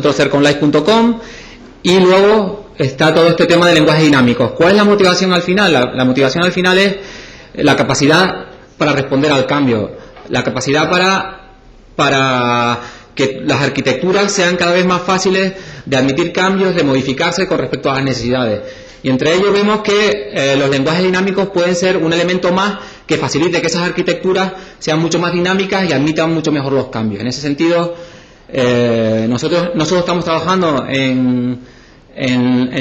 cerconlive.com. Y luego está todo este tema de lenguajes dinámicos. ¿Cuál es la motivación al final? La motivación al final es la capacidad para responder al cambio, la capacidad para que las arquitecturas sean cada vez más fáciles de admitir cambios, de modificarse con respecto a las necesidades. Y entre ellos vemos que los lenguajes dinámicos pueden ser un elemento más que facilite que esas arquitecturas sean mucho más dinámicas y admitan mucho mejor los cambios. En ese sentido, nosotros estamos trabajando en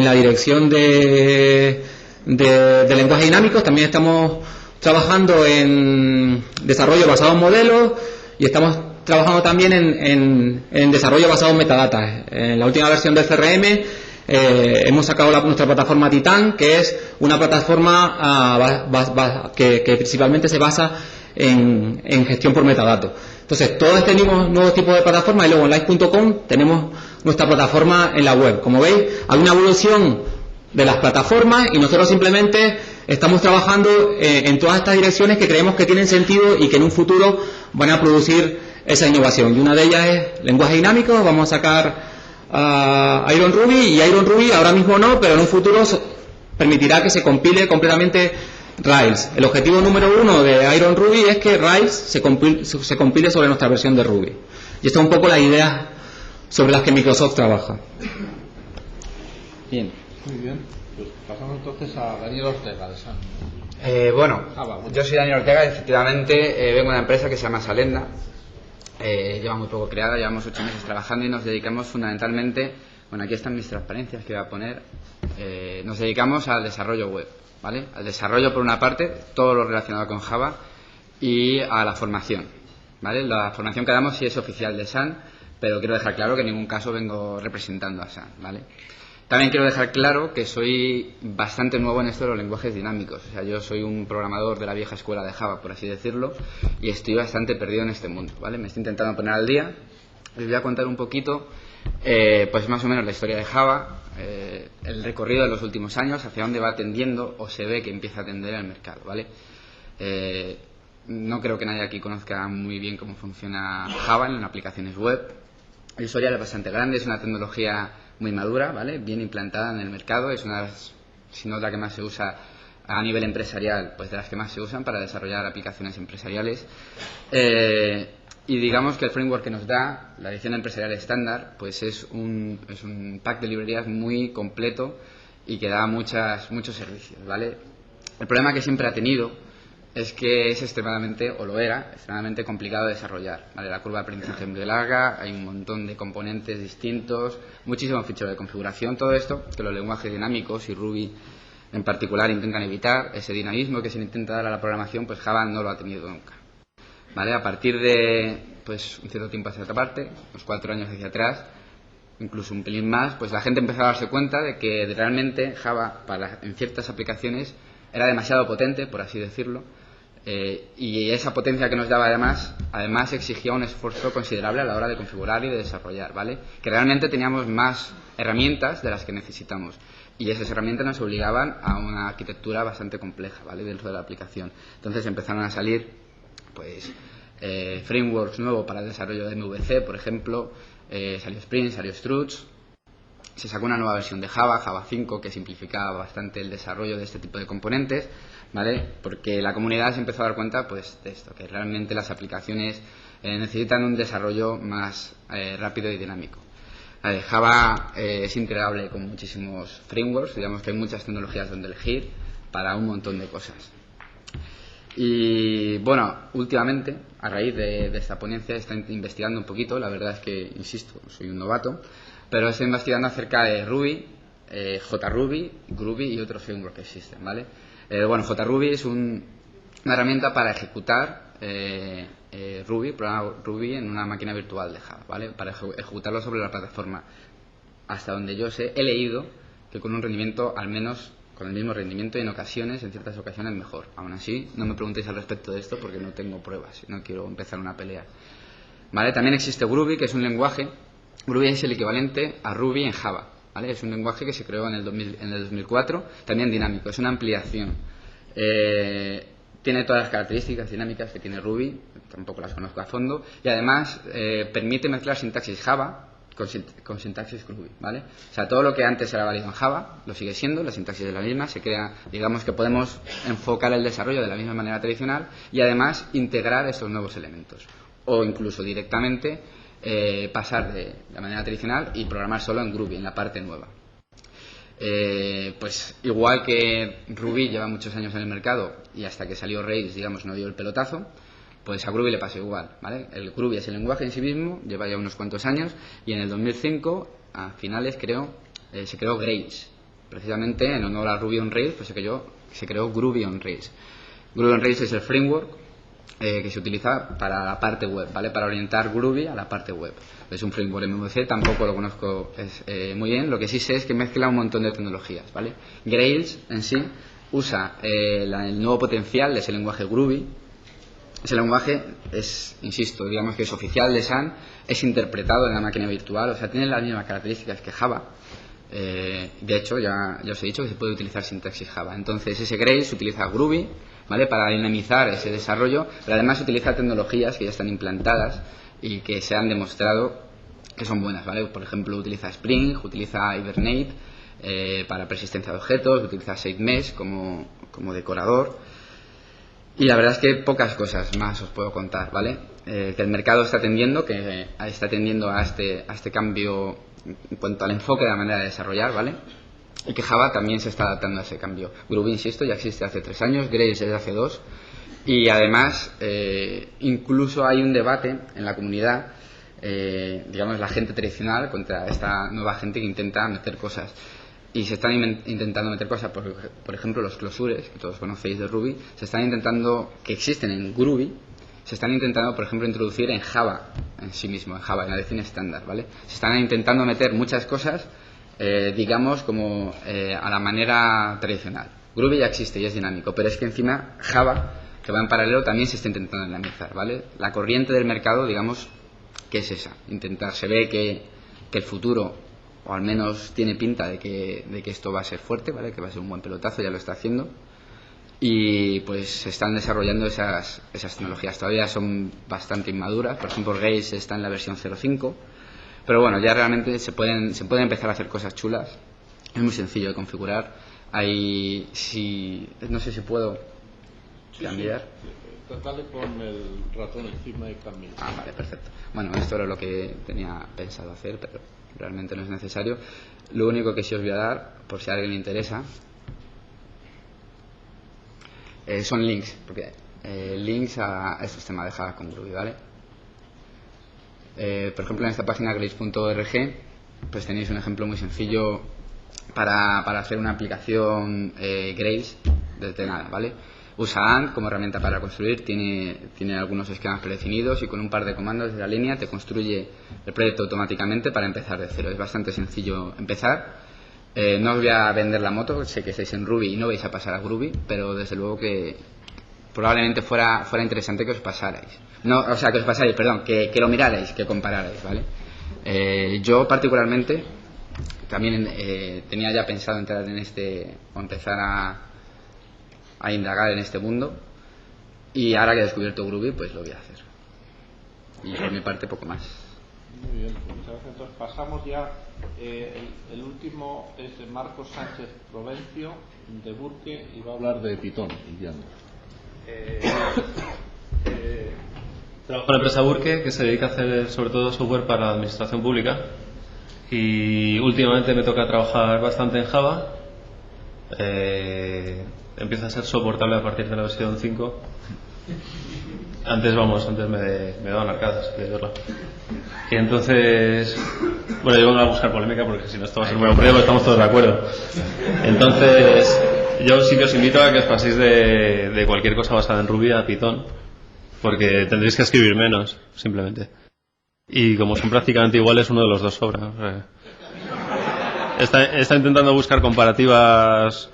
la dirección de lenguajes dinámicos. También estamos trabajando en desarrollo basado en modelos y estamos trabajando también en desarrollo basado en metadatas. En la última versión del CRM hemos sacado nuestra plataforma Titan, que es una plataforma que principalmente se basa en gestión por metadatos. Entonces, todo este nuevo tipo de plataforma, y luego en live.com tenemos nuestra plataforma en la web. Como veis, hay una evolución de las plataformas y nosotros simplemente estamos trabajando en todas estas direcciones que creemos que tienen sentido y que en un futuro van a producir esa innovación. Y una de ellas es lenguaje dinámico. Vamos a sacar Iron Ruby, y Iron Ruby ahora mismo no, pero en un futuro permitirá que se compile completamente Rails. El objetivo número 1 de Iron Ruby es que Rails se compile sobre nuestra versión de Ruby. Y esta es un poco la idea sobre las que Microsoft trabaja. Bien. Muy bien. Pues pasamos entonces a Daniel Ortega de Sun. Yo soy Daniel Ortega, efectivamente vengo de una empresa que se llama Salenda. Lleva muy poco creada, llevamos 8 meses trabajando y nos dedicamos fundamentalmente, bueno, aquí están mis transparencias que voy a poner, nos dedicamos al desarrollo web, ¿vale? Al desarrollo por una parte, todo lo relacionado con Java, y a la formación, ¿vale? La formación que damos sí es oficial de Sun, pero quiero dejar claro que en ningún caso vengo representando a Sun, ¿vale? También quiero dejar claro que soy bastante nuevo en esto de los lenguajes dinámicos. O sea, yo soy un programador de la vieja escuela de Java, por así decirlo, y estoy bastante perdido en este mundo, ¿vale? Me estoy intentando poner al día. Les voy a contar un poquito, pues más o menos la historia de Java, el recorrido de los últimos años, hacia dónde va tendiendo o se ve que empieza a tender el mercado, ¿vale? No creo que nadie aquí conozca muy bien cómo funciona Java en aplicaciones web. El historial es bastante grande, es una tecnología muy madura, ¿vale? Bien implantada en el mercado, es una de las, si no la que más se usa a nivel empresarial, pues de las que más se usan para desarrollar aplicaciones empresariales. Y digamos que el framework que nos da la edición empresarial estándar, pues es un pack de librerías muy completo y que da muchos servicios, ¿vale? El problema que siempre ha tenido es que es extremadamente complicado de desarrollar, ¿vale? La curva de aprendizaje es muy larga, hay un montón de componentes distintos, muchísimo fichero de configuración, todo esto que los lenguajes dinámicos y Ruby en particular intentan evitar. Ese dinamismo que se intenta dar a la programación, pues Java no lo ha tenido nunca, ¿vale? A partir de pues un cierto tiempo hacia otra parte, unos 4 años hacia atrás, incluso un pelín más, pues la gente empezó a darse cuenta de que realmente Java en ciertas aplicaciones era demasiado potente, por así decirlo, y esa potencia que nos daba además exigía un esfuerzo considerable a la hora de configurar y de desarrollar, ¿vale? Que realmente teníamos más herramientas de las que necesitamos y esas herramientas nos obligaban a una arquitectura bastante compleja, ¿vale? Dentro de la aplicación. Entonces empezaron a salir pues frameworks nuevos para el desarrollo de MVC, por ejemplo, salió Spring, salió Struts. Se sacó una nueva versión de Java, Java 5, que simplificaba bastante el desarrollo de este tipo de componentes, ¿vale? Porque la comunidad se empezó a dar cuenta pues de esto, que realmente las aplicaciones necesitan un desarrollo más rápido y dinámico. Java es integrable con muchísimos frameworks, digamos que hay muchas tecnologías donde elegir para un montón de cosas. Y bueno, últimamente, a raíz de esta ponencia, estoy investigando un poquito, la verdad es que, insisto, soy un novato, pero estoy investigando acerca de Ruby, JRuby, Groovy y otros frameworks que existen, ¿vale? JRuby es una herramienta para ejecutar programa Ruby en una máquina virtual de Java, ¿vale? Para ejecutarlo sobre la plataforma. Hasta donde yo sé, he leído que con un rendimiento, al menos con el mismo rendimiento y en ciertas ocasiones mejor. Aún así, no me preguntéis al respecto de esto porque no tengo pruebas y no quiero empezar una pelea, ¿vale? También existe Groovy, que es un lenguaje. Groovy es el equivalente a Ruby en Java, ¿vale? Es un lenguaje que se creó en el 2004, también dinámico, es una ampliación. Tiene todas las características dinámicas que tiene Ruby, tampoco las conozco a fondo, y además permite mezclar sintaxis Java con sintaxis Groovy, ¿vale? O sea, todo lo que antes era válido en Java lo sigue siendo, la sintaxis es la misma, se crea, digamos que podemos enfocar el desarrollo de la misma manera tradicional y además integrar estos nuevos elementos o incluso directamente pasar de la manera tradicional y programar solo en Groovy, en la parte nueva. Pues igual que Ruby lleva muchos años en el mercado y hasta que salió Rails, digamos, no dio el pelotazo, pues a Groovy le pasó igual, ¿vale? El Groovy es el lenguaje en sí mismo, lleva ya unos cuantos años y en el 2005, a finales creo, se creó Grails. Precisamente en honor a Ruby on Rails, pues se creó Groovy on Rails. Groovy on Rails es el framework que se utiliza para la parte web, ¿vale? Para orientar Groovy a la parte web. Es un framework MVC, tampoco lo conozco muy bien. Lo que sí sé es que mezcla un montón de tecnologías, ¿vale? Grails en sí usa el nuevo potencial de ese lenguaje Groovy. Ese lenguaje es, insisto, digamos que es oficial de Sun, es interpretado en la máquina virtual, o sea, tiene las mismas características que Java. De hecho, ya os he dicho que se puede utilizar sintaxis Java. Entonces, ese Grails utiliza Groovy, ¿vale? Para dinamizar ese desarrollo, pero además utiliza tecnologías que ya están implantadas y que se han demostrado que son buenas, ¿vale? Por ejemplo, utiliza Spring, utiliza Hibernate para persistencia de objetos, utiliza SageMesh como decorador. Y la verdad es que pocas cosas más os puedo contar, ¿vale? Que el mercado está tendiendo a este cambio en cuanto al enfoque de la manera de desarrollar, ¿vale? Y que Java también se está adaptando a ese cambio. Groovy, insisto, ya existe hace 3 años, Grails desde hace 2. Y además, incluso hay un debate en la comunidad, digamos, la gente tradicional contra esta nueva gente que intenta meter cosas. Y se están intentando meter cosas, por ejemplo, los closures, que todos conocéis de Ruby, se están intentando, que existen en Groovy, se están intentando, por ejemplo, introducir en Java en sí mismo, en Java, en la definición estándar, ¿vale? Se están intentando meter muchas cosas, digamos, como a la manera tradicional. Groovy ya existe y es dinámico, pero es que encima Java, que va en paralelo, también se está intentando dinamizar, ¿vale? La corriente del mercado, digamos, que es esa, se ve que el futuro, o al menos tiene pinta de que esto va a ser fuerte, ¿vale? Que va a ser un buen pelotazo, ya lo está haciendo. Y pues se están desarrollando esas tecnologías. Todavía son bastante inmaduras. Por ejemplo, Rails está en la versión 0.5. Pero bueno, ya realmente se pueden empezar a hacer cosas chulas. Es muy sencillo de configurar. No sé si puedo cambiar. Sí. Dale con el ratón encima y cambia. Ah, vale, perfecto. Bueno, esto era lo que tenía pensado hacer, pero realmente no es necesario. Lo único que sí os voy a dar, por si a alguien le interesa, son links, porque links a este sistema de Java con Groovy, ¿vale? Por ejemplo, en esta página grails.org pues tenéis un ejemplo muy sencillo para hacer una aplicación Grails desde nada, ¿vale? Usa Ant como herramienta para construir, tiene algunos esquemas predefinidos y con un par de comandos de la línea te construye el proyecto automáticamente para empezar de cero. Es bastante sencillo empezar. No os voy a vender la moto, sé que estáis en Ruby y no vais a pasar a Groovy, pero desde luego que probablemente fuera interesante que os pasarais. No, o sea, que os pasarais, perdón, que lo mirarais, que compararais, ¿vale? Yo particularmente también tenía ya pensado entrar en o empezar a indagar en este mundo, y ahora que he descubierto Groovy, pues lo voy a hacer. Y por mi parte poco más. Muy bien, pues muchas gracias. Entonces pasamos ya, el último es de Marcos Sánchez Provencio, de Burke, y va a hablar de Python y Django. Trabajo en la empresa Burke, que se dedica a hacer sobre todo software para la administración pública, y últimamente me toca trabajar bastante en Java. Empieza a ser soportable a partir de la versión 5. Antes me daban arcadas de verla. Y entonces, bueno, yo vengo a buscar polémica porque si no esto va a ser muy aburrido, pero estamos todos de acuerdo. Entonces, yo sí que os invito a que os paséis de cualquier cosa basada en Ruby a Python, porque tendréis que escribir menos, simplemente. Y como son prácticamente iguales, uno de los dos sobra. Está intentando buscar comparativas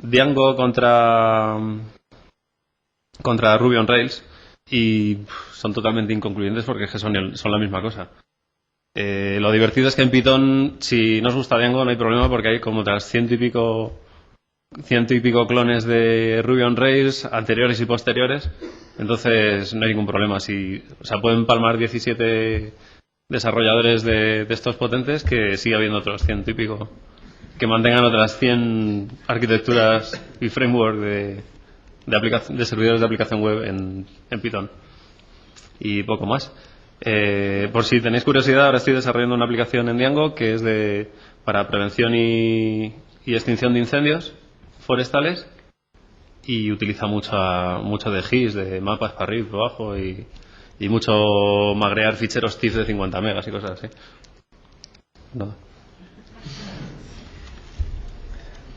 Django contra Ruby on Rails y son totalmente inconcluyentes porque es que son la misma cosa. Lo divertido es que en Python, si no os gusta Django, no hay problema porque hay como otras ciento y pico clones de Ruby on Rails anteriores y posteriores, entonces no hay ningún problema. O sea, pueden palmar 17 desarrolladores de estos potentes, que sigue habiendo otros 100 típico, que mantengan otras 100 arquitecturas y framework de servidores de aplicación web en Python. Y poco más. Por si tenéis curiosidad, ahora estoy desarrollando una aplicación en Django que es para prevención y extinción de incendios forestales, y utiliza mucho de GIS, de mapas para arriba y para abajo, y mucho magrear ficheros TIFF de 50 megas y cosas así. No.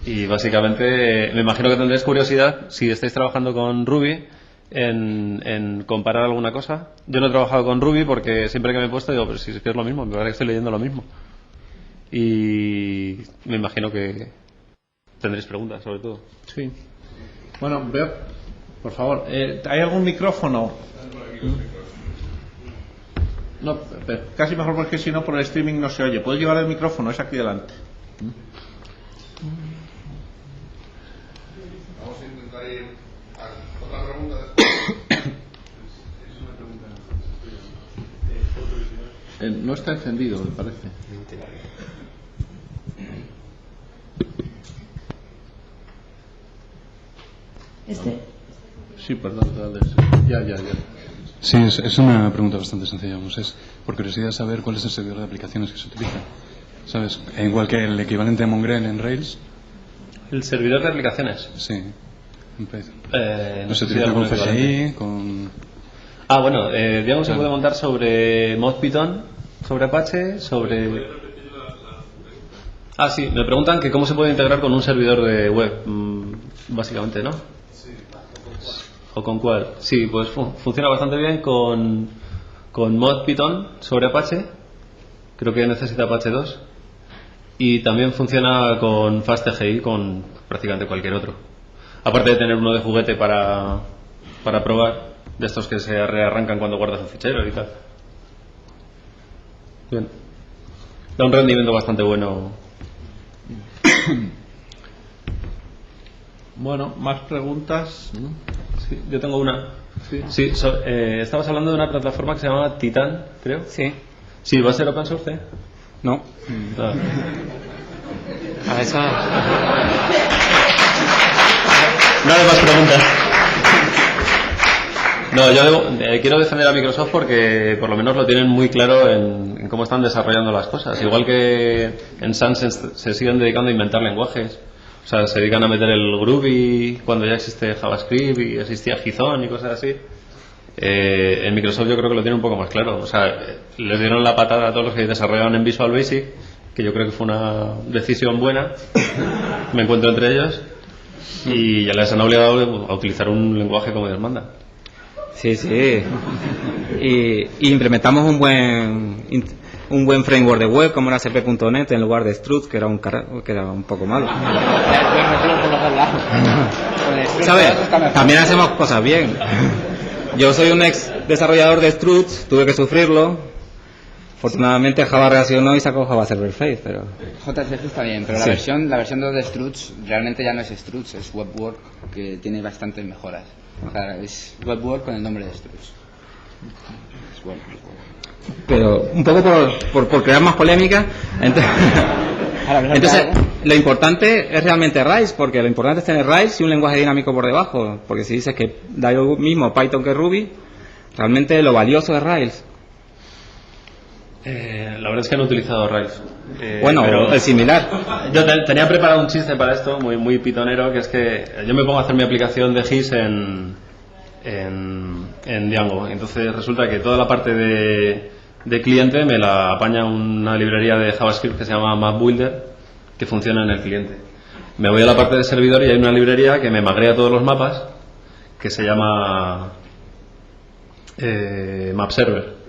Y básicamente me imagino que tendréis curiosidad, si estáis trabajando con Ruby, en comparar alguna cosa. Yo no he trabajado con Ruby porque siempre que me he puesto digo, pero si es que es lo mismo, me parece que estoy leyendo lo mismo. Y me imagino que tendréis preguntas, sobre todo. Sí. Bueno, veo, por favor, ¿hay algún micrófono? No, casi mejor, porque si no por el streaming no se oye. ¿Puedes llevar el micrófono? Es aquí delante. Vamos a intentar ir a otra pregunta después. No está encendido, me parece. Sí, perdón, dale. Ya. Sí, es una pregunta bastante sencilla. Es por curiosidad saber cuál es el servidor de aplicaciones que se utiliza. ¿Sabes? Igual que el equivalente a Mongrel en Rails. ¿El servidor de aplicaciones? Sí, en Python. No se sé si utiliza hay con algún equivalente. FSI, con... Bueno, Django se puede montar sobre Mod Python, sobre Apache, sobre... Sí, me preguntan que cómo se puede integrar con un servidor de web, básicamente, ¿no? ¿O con cuál? Sí, pues funciona bastante bien con Mod Python sobre Apache. Creo que necesita Apache 2. Y también funciona con FastTGI, con prácticamente cualquier otro. Aparte de tener uno de juguete para probar, de estos que se rearrancan cuando guardas un fichero y tal. Bien. Da un rendimiento bastante bueno. Bueno, más preguntas. Sí, yo tengo una. Sí, estabas hablando de una plataforma que se llama Titan, creo. Sí. Sí, ¿va a ser open source? No. A esa... No hay más preguntas. No, yo quiero defender a Microsoft porque por lo menos lo tienen muy claro en cómo están desarrollando las cosas. Igual que en Sun se siguen dedicando a inventar lenguajes. O sea, se dedican a meter el Groovy cuando ya existe JavaScript y existía Python y cosas así. En Microsoft yo creo que lo tienen un poco más claro. O sea, les dieron la patada a todos los que desarrollaban en Visual Basic, que yo creo que fue una decisión buena. Me encuentro entre ellos. Y ya les han obligado a utilizar un lenguaje como Dios manda. Sí. Y implementamos un buen framework de web como era CP.NET en lugar de Struts, que era un poco malo. ¿Sabes? También hacemos cosas bien. Yo soy un ex desarrollador de Struts, tuve que sufrirlo. Afortunadamente Java reaccionó y sacó Java Server Face, pero... JSF está bien, pero la versión 2 de Struts realmente ya no es Struts, es WebWork, que tiene bastantes mejoras. O sea, es WebWork con el nombre de Struts. Es bueno. Pero un poco por crear más polémica, entonces lo importante es realmente Rails, porque lo importante es tener Rails y un lenguaje dinámico por debajo, porque si dices que da lo mismo Python que Ruby, realmente lo valioso es Rails. La verdad es que no he utilizado Rails. Pero es similar. Yo tenía preparado un chiste para esto, muy pitonero, que es que yo me pongo a hacer mi aplicación de GIS en Django. Entonces resulta que toda la parte de cliente me la apaña una librería de JavaScript que se llama MapBuilder, que funciona en el cliente. Me voy a la parte de servidor y hay una librería que me magrea todos los mapas, que se llama MapServer,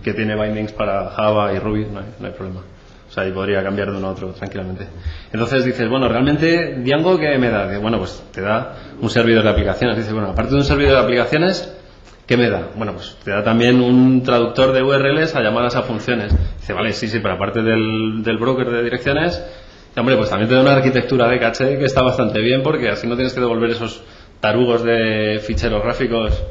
que tiene bindings para Java y Ruby, no hay problema. O sea, y podría cambiar de uno a otro tranquilamente. Entonces dices, bueno, realmente Django, ¿qué me da? Bueno, pues te da un servidor de aplicaciones. Dices, bueno, aparte de un servidor de aplicaciones, ¿qué me da? Bueno, pues te da también un traductor de URLs a llamadas a funciones. Dice, vale, sí, pero aparte del broker de direcciones, hombre, pues también te da una arquitectura de caché que está bastante bien, porque así no tienes que devolver esos tarugos de ficheros gráficos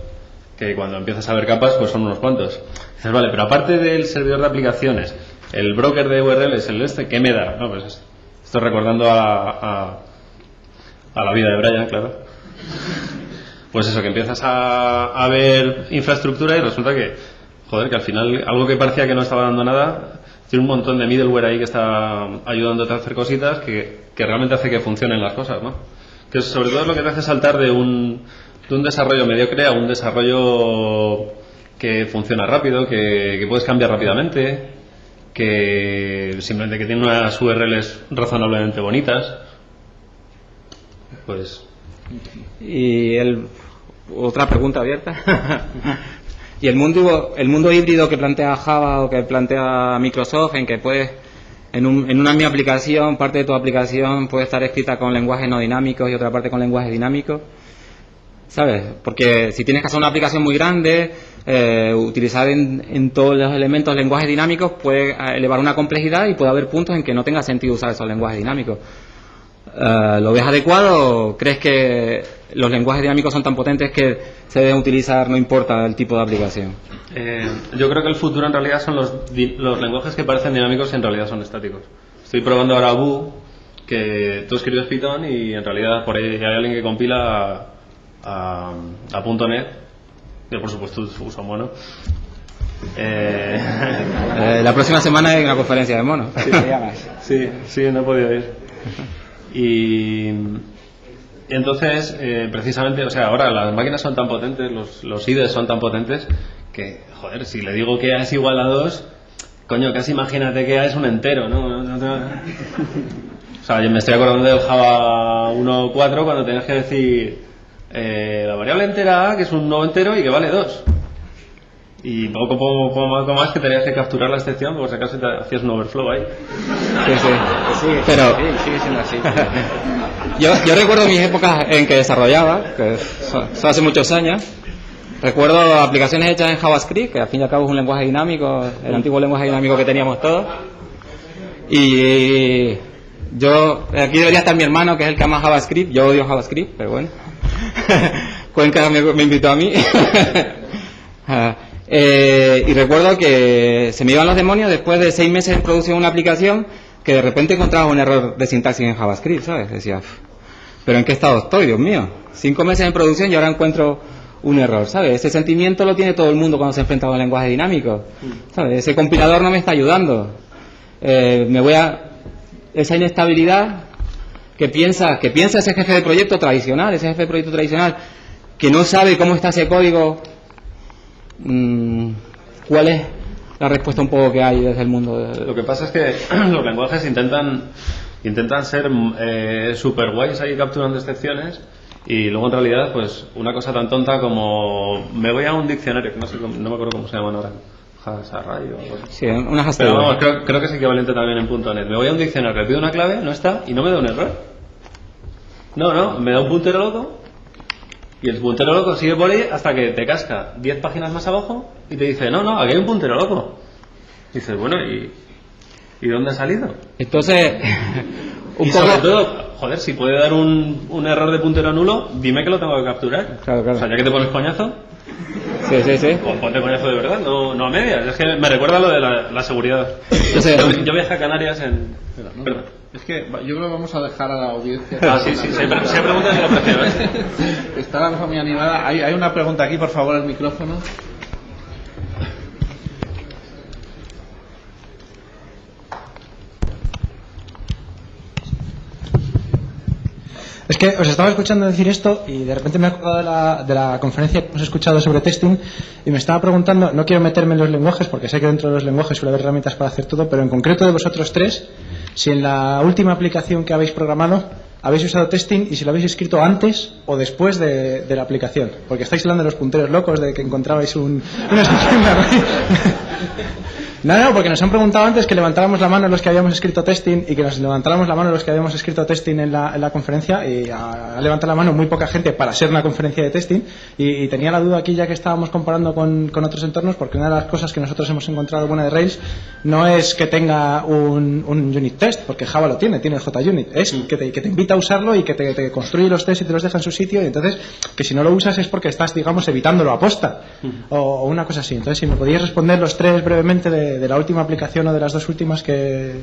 que cuando empiezas a ver capas pues son unos cuantos. Dices, vale, pero aparte del servidor de aplicaciones, el broker de URLs, ¿qué me da? No, pues estoy recordando a la vida de Brian, claro. Pues eso, que empiezas a ver infraestructura y resulta que, joder, que al final algo que parecía que no estaba dando nada, tiene un montón de middleware ahí que está ayudándote a hacer cositas que realmente hace que funcionen las cosas, ¿no? Que sobre todo es lo que te hace saltar de un desarrollo mediocre a un desarrollo que funciona rápido, que puedes cambiar rápidamente, que simplemente que tiene unas URLs razonablemente bonitas. Pues... Y otra pregunta abierta. Y el mundo híbrido que plantea Java o que plantea Microsoft, en que puedes, en una misma aplicación, parte de tu aplicación puede estar escrita con lenguajes no dinámicos y otra parte con lenguajes dinámicos, ¿sabes? Porque si tienes que hacer una aplicación muy grande, utilizar en todos los elementos lenguajes dinámicos puede elevar una complejidad y puede haber puntos en que no tenga sentido usar esos lenguajes dinámicos. ¿Lo ves adecuado? ¿Crees que los lenguajes dinámicos son tan potentes que se deben utilizar no importa el tipo de aplicación? Yo creo que el futuro en realidad son los lenguajes que parecen dinámicos y en realidad son estáticos. Estoy probando ahora Vue, que tú escribes Python y en realidad por ahí hay alguien que compila a .NET. Yo por supuesto uso Mono. La próxima semana hay una conferencia de Mono. Sí, no he podido ir. Y entonces, precisamente, o sea, ahora las máquinas son tan potentes, los IDEs son tan potentes que, joder, si le digo que A es igual a 2, coño, casi imagínate que A es un entero, ¿no? O sea, yo me estoy acordando del Java 1.4 cuando tenías que decir la variable entera A, que es un nuevo entero y que vale 2. Y poco más que tenías que capturar la excepción, por si acaso te hacías un overflow ahí. Sí. Pero sigue siendo así. yo recuerdo mis épocas en que desarrollaba, que eso hace muchos años. Recuerdo aplicaciones hechas en JavaScript, que al fin y al cabo es un lenguaje dinámico, el antiguo lenguaje dinámico que teníamos todos. Y yo, aquí debería estar mi hermano, que es el que ama JavaScript. Yo odio JavaScript, pero bueno. Cuenca me invitó a mí. Y recuerdo que se me iban los demonios después de 6 meses en producción de una aplicación, que de repente encontraba un error de sintaxis en JavaScript, ¿sabes? Decía, ¿pero en qué estado estoy, Dios mío? 5 meses en producción y ahora encuentro un error, ¿sabes? Ese sentimiento lo tiene todo el mundo cuando se enfrenta a un lenguaje dinámico, ¿sabes? Ese compilador no me está ayudando. Esa inestabilidad que piensa ese jefe de proyecto tradicional, que no sabe cómo está ese código. ¿Cuál es la respuesta un poco que hay desde el mundo? Lo que pasa es que los lenguajes intentan ser super guays ahí capturando excepciones y luego en realidad pues una cosa tan tonta como me voy a un diccionario que no me acuerdo cómo se llaman ahora, Hasarai o algo así. Sí, una hashtag. Pero vamos, creo que es equivalente también en .NET. Me voy a un diccionario, le pido una clave, no está y no me da un error. No, me da un puntero loco. Y el puntero loco sigue por ahí hasta que te casca 10 páginas más abajo y te dice, no, aquí hay un puntero loco. Y dices, bueno, ¿y dónde ha salido? Entonces, sobre todo, joder, si puede dar un error de puntero nulo, dime que lo tengo que capturar. Claro. O sea, ya que te pones coñazo, sí. pues ponte coñazo de verdad, no a medias. Es que me recuerda lo de la seguridad. Yo viajé a Canarias Perdón. Es que yo creo que vamos a dejar a la audiencia. Sí, se pregunta si lo prefiero, ¿eh? Está la cosa muy animada. Hay una pregunta aquí, por favor, el micrófono. Es que os estaba escuchando decir esto y de repente me he acordado de la conferencia que hemos escuchado sobre testing y me estaba preguntando, no quiero meterme en los lenguajes porque sé que dentro de los lenguajes suele haber herramientas para hacer todo, pero en concreto de vosotros tres, si en la última aplicación que habéis programado habéis usado testing y si lo habéis escrito antes o después de la aplicación, porque estáis hablando de los punteros locos, de que encontrabais una No, porque nos han preguntado antes que levantáramos la mano los que habíamos escrito testing y que nos levantáramos la mano los que habíamos escrito testing en la conferencia, y ha levantado la mano muy poca gente para ser una conferencia de testing, y tenía la duda aquí, ya que estábamos comparando con otros entornos, porque una de las cosas que nosotros hemos encontrado buena de Rails no es que tenga un unit test, porque Java lo tiene el JUnit, es que te invita a usarlo y que te construye los tests y te los deja en su sitio, y entonces que si no lo usas es porque estás, digamos, evitándolo a posta o una cosa así. Entonces, si me podíais responder los tres brevemente de la última aplicación o de las dos últimas que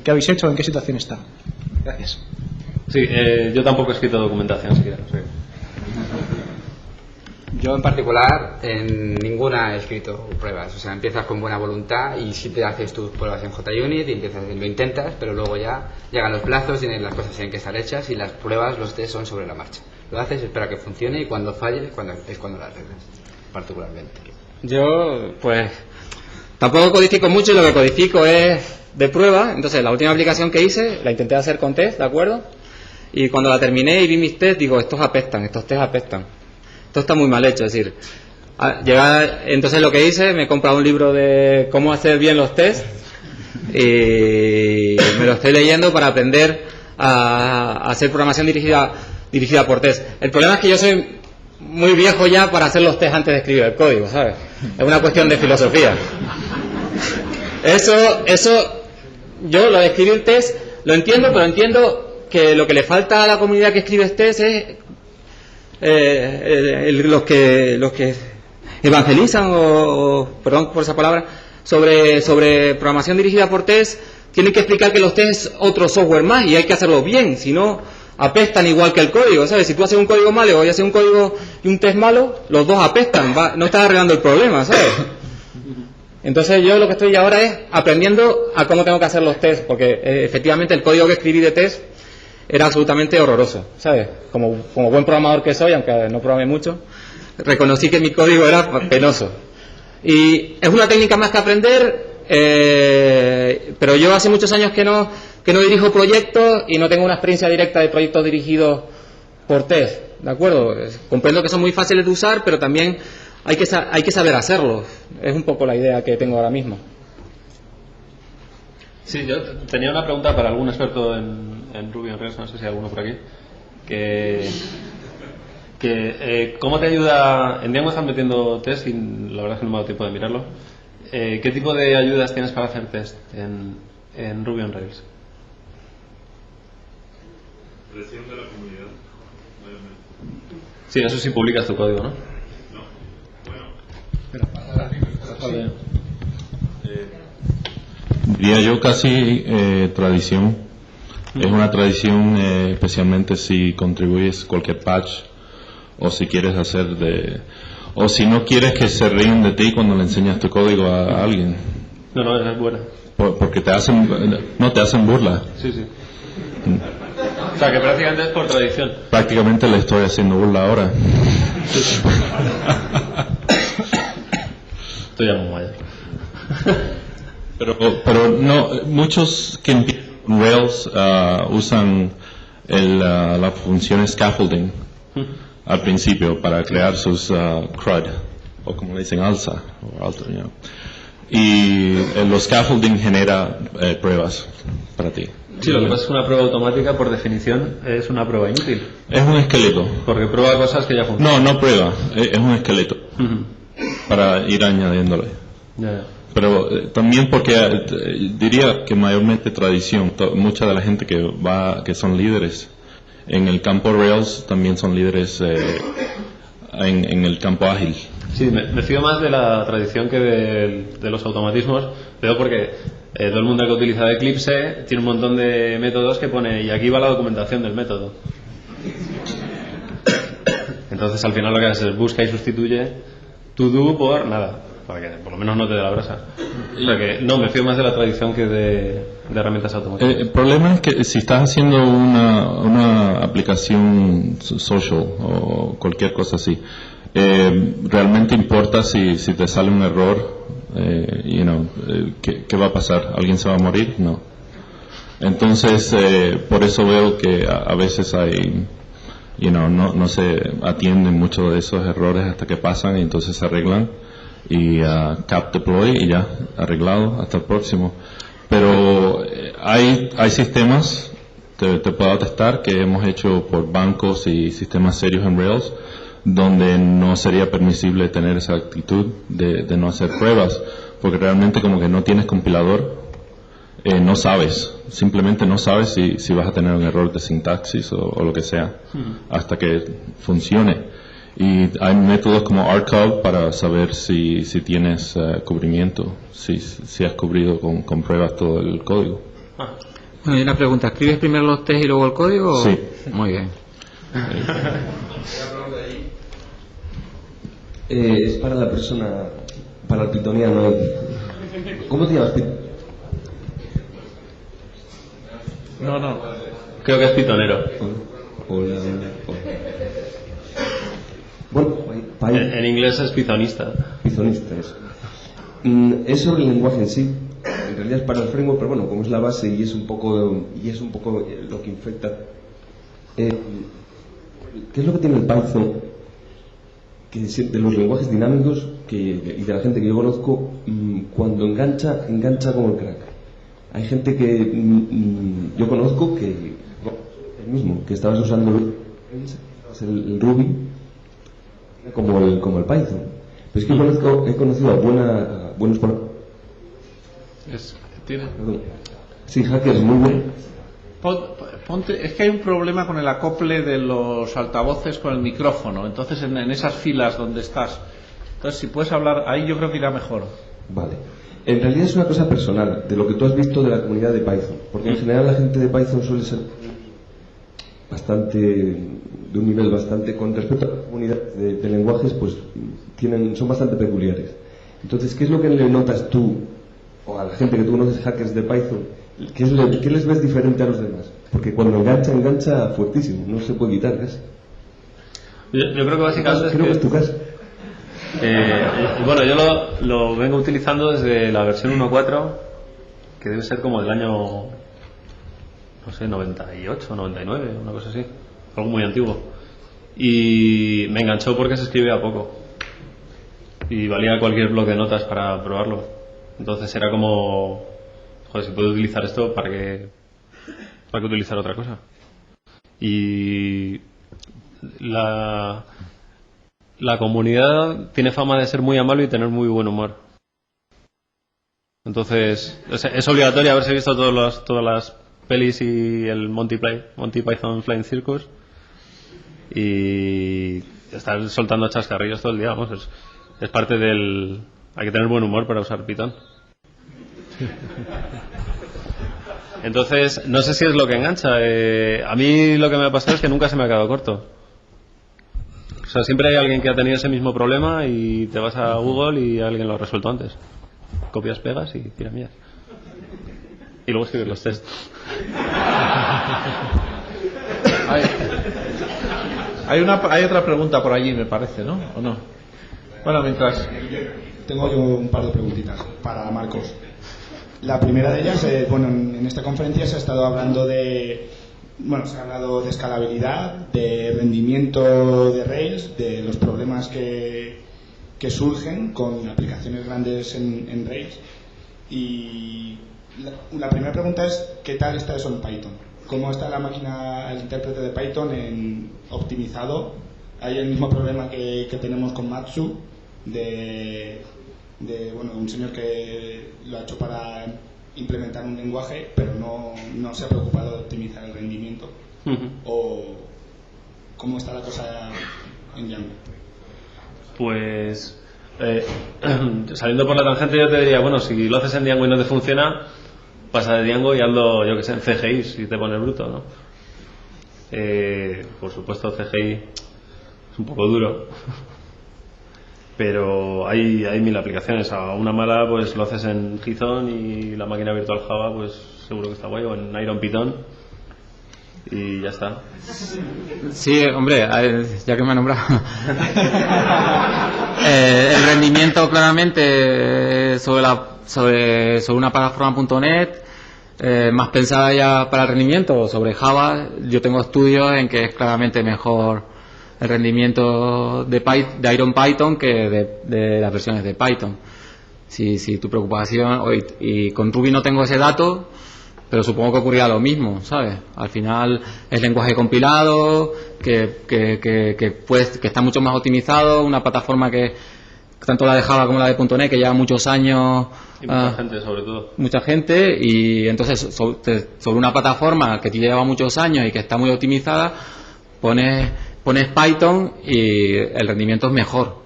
habéis hecho, en qué situación está. Gracias. Sí, yo tampoco he escrito documentación siquiera. Sí. Yo en particular en ninguna he escrito pruebas, o sea, empiezas con buena voluntad y si te haces tus pruebas en JUnit y lo intentas, pero luego ya llegan los plazos, tienen las cosas tienen que estar hechas y las pruebas, los test son sobre la marcha. Lo haces, espera que funcione y cuando falle es cuando las arreglas, particularmente. Yo, pues, tampoco codifico mucho y lo que codifico es de prueba. Entonces, la última aplicación que hice, la intenté hacer con test, ¿de acuerdo? Y cuando la terminé y vi mis test, digo, estos test apestan. Esto está muy mal hecho, es decir, entonces lo que hice, me he comprado un libro de cómo hacer bien los test y me lo estoy leyendo para aprender a hacer programación dirigida por test. El problema es que yo soy muy viejo ya para hacer los test antes de escribir el código, ¿sabes? Es una cuestión de filosofía. Eso, yo lo de escribir test lo entiendo, pero entiendo que lo que le falta a la comunidad que escribe test es los que evangelizan o perdón por esa palabra sobre programación dirigida por test, tienen que explicar que los test es otro software más y hay que hacerlo bien, si no apestan igual que el código, ¿sabes? Si tú haces un código malo y voy a hacer un código y un test malo, los dos apestan, no estás arreglando el problema, ¿sabes? Entonces yo lo que estoy ahora es aprendiendo a cómo tengo que hacer los tests, porque efectivamente el código que escribí de test era absolutamente horroroso, ¿sabes? Como buen programador que soy, aunque no programé mucho, reconocí que mi código era penoso. Y es una técnica más que aprender, pero yo hace muchos años que no dirijo proyectos y no tengo una experiencia directa de proyectos dirigidos por test, ¿de acuerdo? Comprendo que son muy fáciles de usar, pero también hay que saber hacerlos. Es un poco la idea que tengo ahora mismo. Sí, yo tenía una pregunta para algún experto en Ruby on Rails, no sé si hay alguno por aquí, ¿cómo te ayuda? En Django están metiendo test y la verdad es que no me ha dado tiempo de mirarlo. ¿Qué tipo de ayudas tienes para hacer test en Ruby on Rails? Presión de la comunidad, obviamente. Sí, eso sí publicas tu código, ¿no? No, bueno. Diría yo casi tradición. Es una tradición especialmente si contribuyes cualquier patch o si quieres o si no quieres que se ríen de ti cuando le enseñas tu código a alguien. No, esa es buena. Porque te hacen burla. Sí. O sea, que prácticamente es por tradición. Prácticamente le estoy haciendo burla ahora. Estoy ya muy mayor. Pero no, muchos que empiezan con Rails usan la función scaffolding al principio para crear sus CRUD, o como le dicen, alza, o alto, you know. Y los scaffolding genera pruebas para ti. Sí, lo que pasa es que una prueba automática, por definición, es una prueba inútil. Es un esqueleto. Porque prueba cosas que ya funcionan. No prueba, es un esqueleto. Para ir añadiéndole. Ya. Pero también porque diría que mayormente tradición. Mucha de la gente que son líderes en el campo Rails también son líderes en el campo ágil. Sí, me fío más de la tradición que de los automatismos, pero porque todo el mundo que utiliza Eclipse tiene un montón de métodos que pone, y aquí va la documentación del método. Entonces al final lo que hace es busca y sustituye to do por nada, para que por lo menos no te dé la brasa. O sea que no, me fío más de la tradición que de herramientas automáticas. El problema es que si estás haciendo una aplicación social o cualquier cosa así, realmente importa si te sale un error, ¿qué va a pasar? ¿Alguien se va a morir? No. Entonces, por eso veo que a veces hay, no se atienden mucho de esos errores hasta que pasan y entonces se arreglan. y cap deploy y ya, arreglado, hasta el próximo. Pero hay sistemas, te puedo atestar, que hemos hecho por bancos y sistemas serios en Rails, donde no sería permisible tener esa actitud de no hacer pruebas, porque realmente como que no tienes compilador, no sabes, simplemente no sabes si vas a tener un error de sintaxis o lo que sea, hasta que funcione. Y hay métodos como Archive para saber si tienes cubrimiento, si has cubrido con pruebas todo el código. Bueno, hay una pregunta, ¿escribes primero los test y luego el código? Sí. Muy bien. Es para la persona, para el pitoniano. ¿Cómo te llamas? No. Creo que es pitonero. Hola. Bueno, En inglés es pythonista. Pythonista es. Es sobre el lenguaje en sí. En realidad es para el framework, pero bueno, como es la base y es un poco lo que infecta. ¿Qué es lo que tiene el Python? Que de los lenguajes dinámicos y de la gente que yo conozco, cuando engancha como el crack. Hay gente que yo conozco que el mismo, que estabas usando el Ruby como el Python. Pero es que he conocido a buenos sí, hackers muy buenos. Es que hay un problema con el acople de los altavoces con el micrófono. Entonces, en esas filas donde estás. Entonces, si puedes hablar ahí, yo creo que irá mejor. Vale. En realidad es una cosa personal, de lo que tú has visto de la comunidad de Python. Porque en general la gente de Python suele ser de un nivel bastante, con respecto a la comunidad de lenguajes, pues son bastante peculiares. Entonces, ¿qué es lo que le notas tú, o a la gente que tú conoces, hackers de Python? ¿Qué les ves diferente a los demás? Porque cuando engancha fuertísimo, no se puede quitar casi. Yo creo que básicamente creo que es tu caso. Bueno, yo lo vengo utilizando desde la versión 1.4, que debe ser como del año, no sé, 98, 99, una cosa así, algo muy antiguo. Y me enganchó porque se escribe a poco y valía cualquier bloque de notas para probarlo. Entonces era como, joder, si puedo utilizar esto, ¿para qué utilizar otra cosa? Y la comunidad tiene fama de ser muy amable y tener muy buen humor. Entonces es obligatorio haberse visto todas las pelis y el Monty Python Flying Circus y estar soltando chascarrillos todo el día. Vamos, es parte del... Hay que tener buen humor para usar Python. Entonces, no sé si es lo que engancha. A mí lo que me ha pasado es que nunca se me ha quedado corto. O sea, siempre hay alguien que ha tenido ese mismo problema y te vas a Google y alguien lo ha resuelto antes. Copias, pegas y tiramillas. Y luego escribir los tests. Hay otra pregunta por allí, me parece, ¿no? ¿O no? Bueno, mientras... Tengo yo un par de preguntitas para Marcos. La primera de ellas, en esta conferencia se ha estado hablando se ha hablado de escalabilidad, de rendimiento de Rails, de los problemas que surgen con aplicaciones grandes en Rails. Y la primera pregunta es, ¿qué tal está eso en Python? ¿Cómo está la máquina, el intérprete de Python optimizado? Hay el mismo problema que tenemos con Matsu, de un señor que lo ha hecho para implementar un lenguaje, pero no se ha preocupado de optimizar el rendimiento. ¿O cómo está la cosa en Django? Pues saliendo por la tangente, yo te diría, bueno, si lo haces en Django y no te funciona, pasa de Django y hazlo, yo que sé, en CGI, si te pones bruto, ¿no? Por supuesto, CGI es un poco duro, pero hay 1000 aplicaciones. A una mala, pues lo haces en Python y la máquina virtual Java, pues seguro que está guay, o en Iron Python y ya está. Sí, hombre, ya que me ha nombrado. El rendimiento claramente sobre una plataforma.net más pensada ya para el rendimiento. Sobre Java yo tengo estudios en que es claramente mejor el rendimiento de Iron Python que de las versiones de Python. Si tu preocupación, y con Ruby no tengo ese dato, pero supongo que ocurría lo mismo, ¿sabes? Al final es lenguaje compilado, que está mucho más optimizado, una plataforma que tanto la de Java como la de .NET, que lleva muchos años. Y mucha gente, sobre todo. Mucha gente, y entonces sobre una plataforma que lleva muchos años y que está muy optimizada, pones Python y el rendimiento es mejor.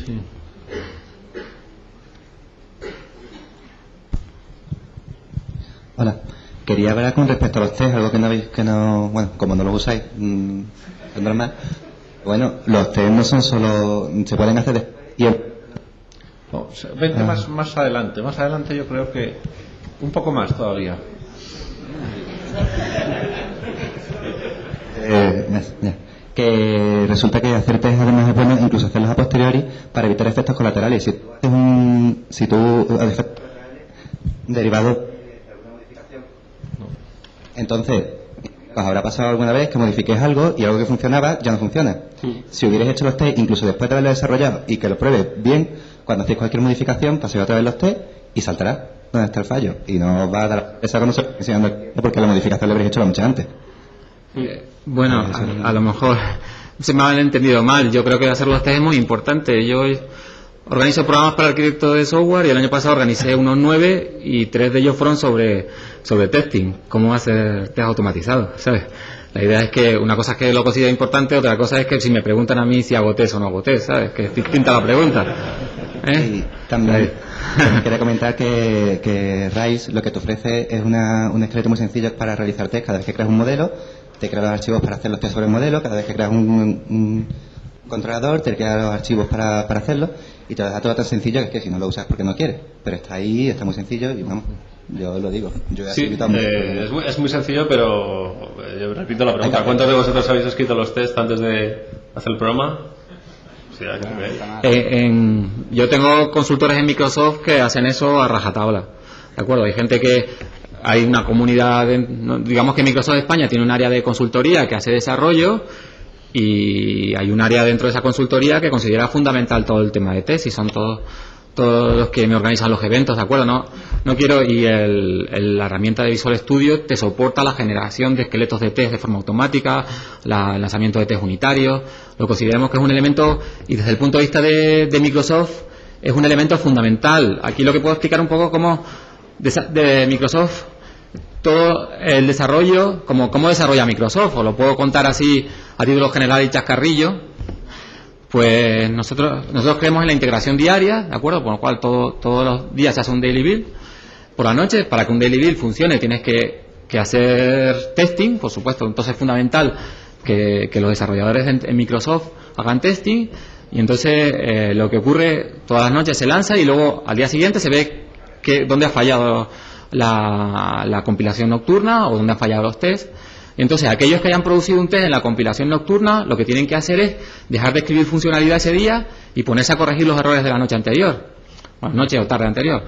Sí. Hola, quería hablar con respecto a los test, algo bueno, como no los usáis, es normal. Bueno, los test no son solo, se pueden hacer Vente más adelante yo creo que un poco más todavía. Ya. Que resulta que hacer test además es bueno, incluso hacerlos a posteriori para evitar efectos colaterales. Si tú derivado, entonces os habrá pasado alguna vez que modifiques algo y algo que funcionaba ya no funciona. Si hubierais hecho los test incluso después de haberlo desarrollado y que lo pruebes bien, cuando hacéis cualquier modificación paséis otra vez los test y saltará donde está el fallo y no os va a dar esa cuando se enseñando porque la modificación la habréis hecho mucho antes. Bueno, a lo mejor se me han entendido mal. Yo creo que hacer los test es muy importante. Yo organizo programas para arquitectos de software y el año pasado organicé unos 9 y 3 de ellos fueron sobre testing, cómo hacer test automatizados, ¿sabes? La idea es que una cosa es que lo considero importante, otra cosa es que si me preguntan a mí si hago test o no hago test, ¿sabes? Que es distinta la pregunta. Y también quería comentar que RISE lo que te ofrece es un esqueleto muy sencillo para realizar test. Cada vez que creas un modelo, te crea los archivos para hacer los test sobre el modelo. Cada vez que creas un controlador, te crea los archivos para hacerlo. Y te lo da todo tan sencillo que es que si no lo usas porque no quieres. Pero está ahí, está muy sencillo y vamos, yo lo digo. Yo sí, es muy sencillo, pero yo repito la pregunta. ¿Cuántos de vosotros habéis escrito los tests antes de hacer el programa? Sí, yo tengo consultores en Microsoft que hacen eso a rajatabla, ¿de acuerdo? Hay gente hay una comunidad, digamos que Microsoft España tiene un área de consultoría que hace desarrollo y hay un área dentro de esa consultoría que considera fundamental todo el tema de test y son todos los que me organizan los eventos, ¿de acuerdo? No quiero, y la herramienta de Visual Studio te soporta la generación de esqueletos de test de forma automática, el lanzamiento de test unitarios. Lo consideramos que es un elemento, y desde el punto de vista de Microsoft es un elemento fundamental. Aquí lo que puedo explicar un poco como de Microsoft, todo el desarrollo, cómo desarrolla Microsoft, o lo puedo contar así a título general y chascarrillo. Pues nosotros creemos en la integración diaria, ¿de acuerdo? Por lo cual todos los días se hace un daily build. Por la noche, para que un daily build funcione, tienes que hacer testing, por supuesto. Entonces es fundamental que los desarrolladores en Microsoft hagan testing. Y entonces lo que ocurre, todas las noches se lanza y luego al día siguiente se ve dónde ha fallado la compilación nocturna o dónde han fallado los tests. Entonces, aquellos que hayan producido un test en la compilación nocturna, lo que tienen que hacer es dejar de escribir funcionalidad ese día y ponerse a corregir los errores de la noche anterior, bueno, noche o tarde anterior.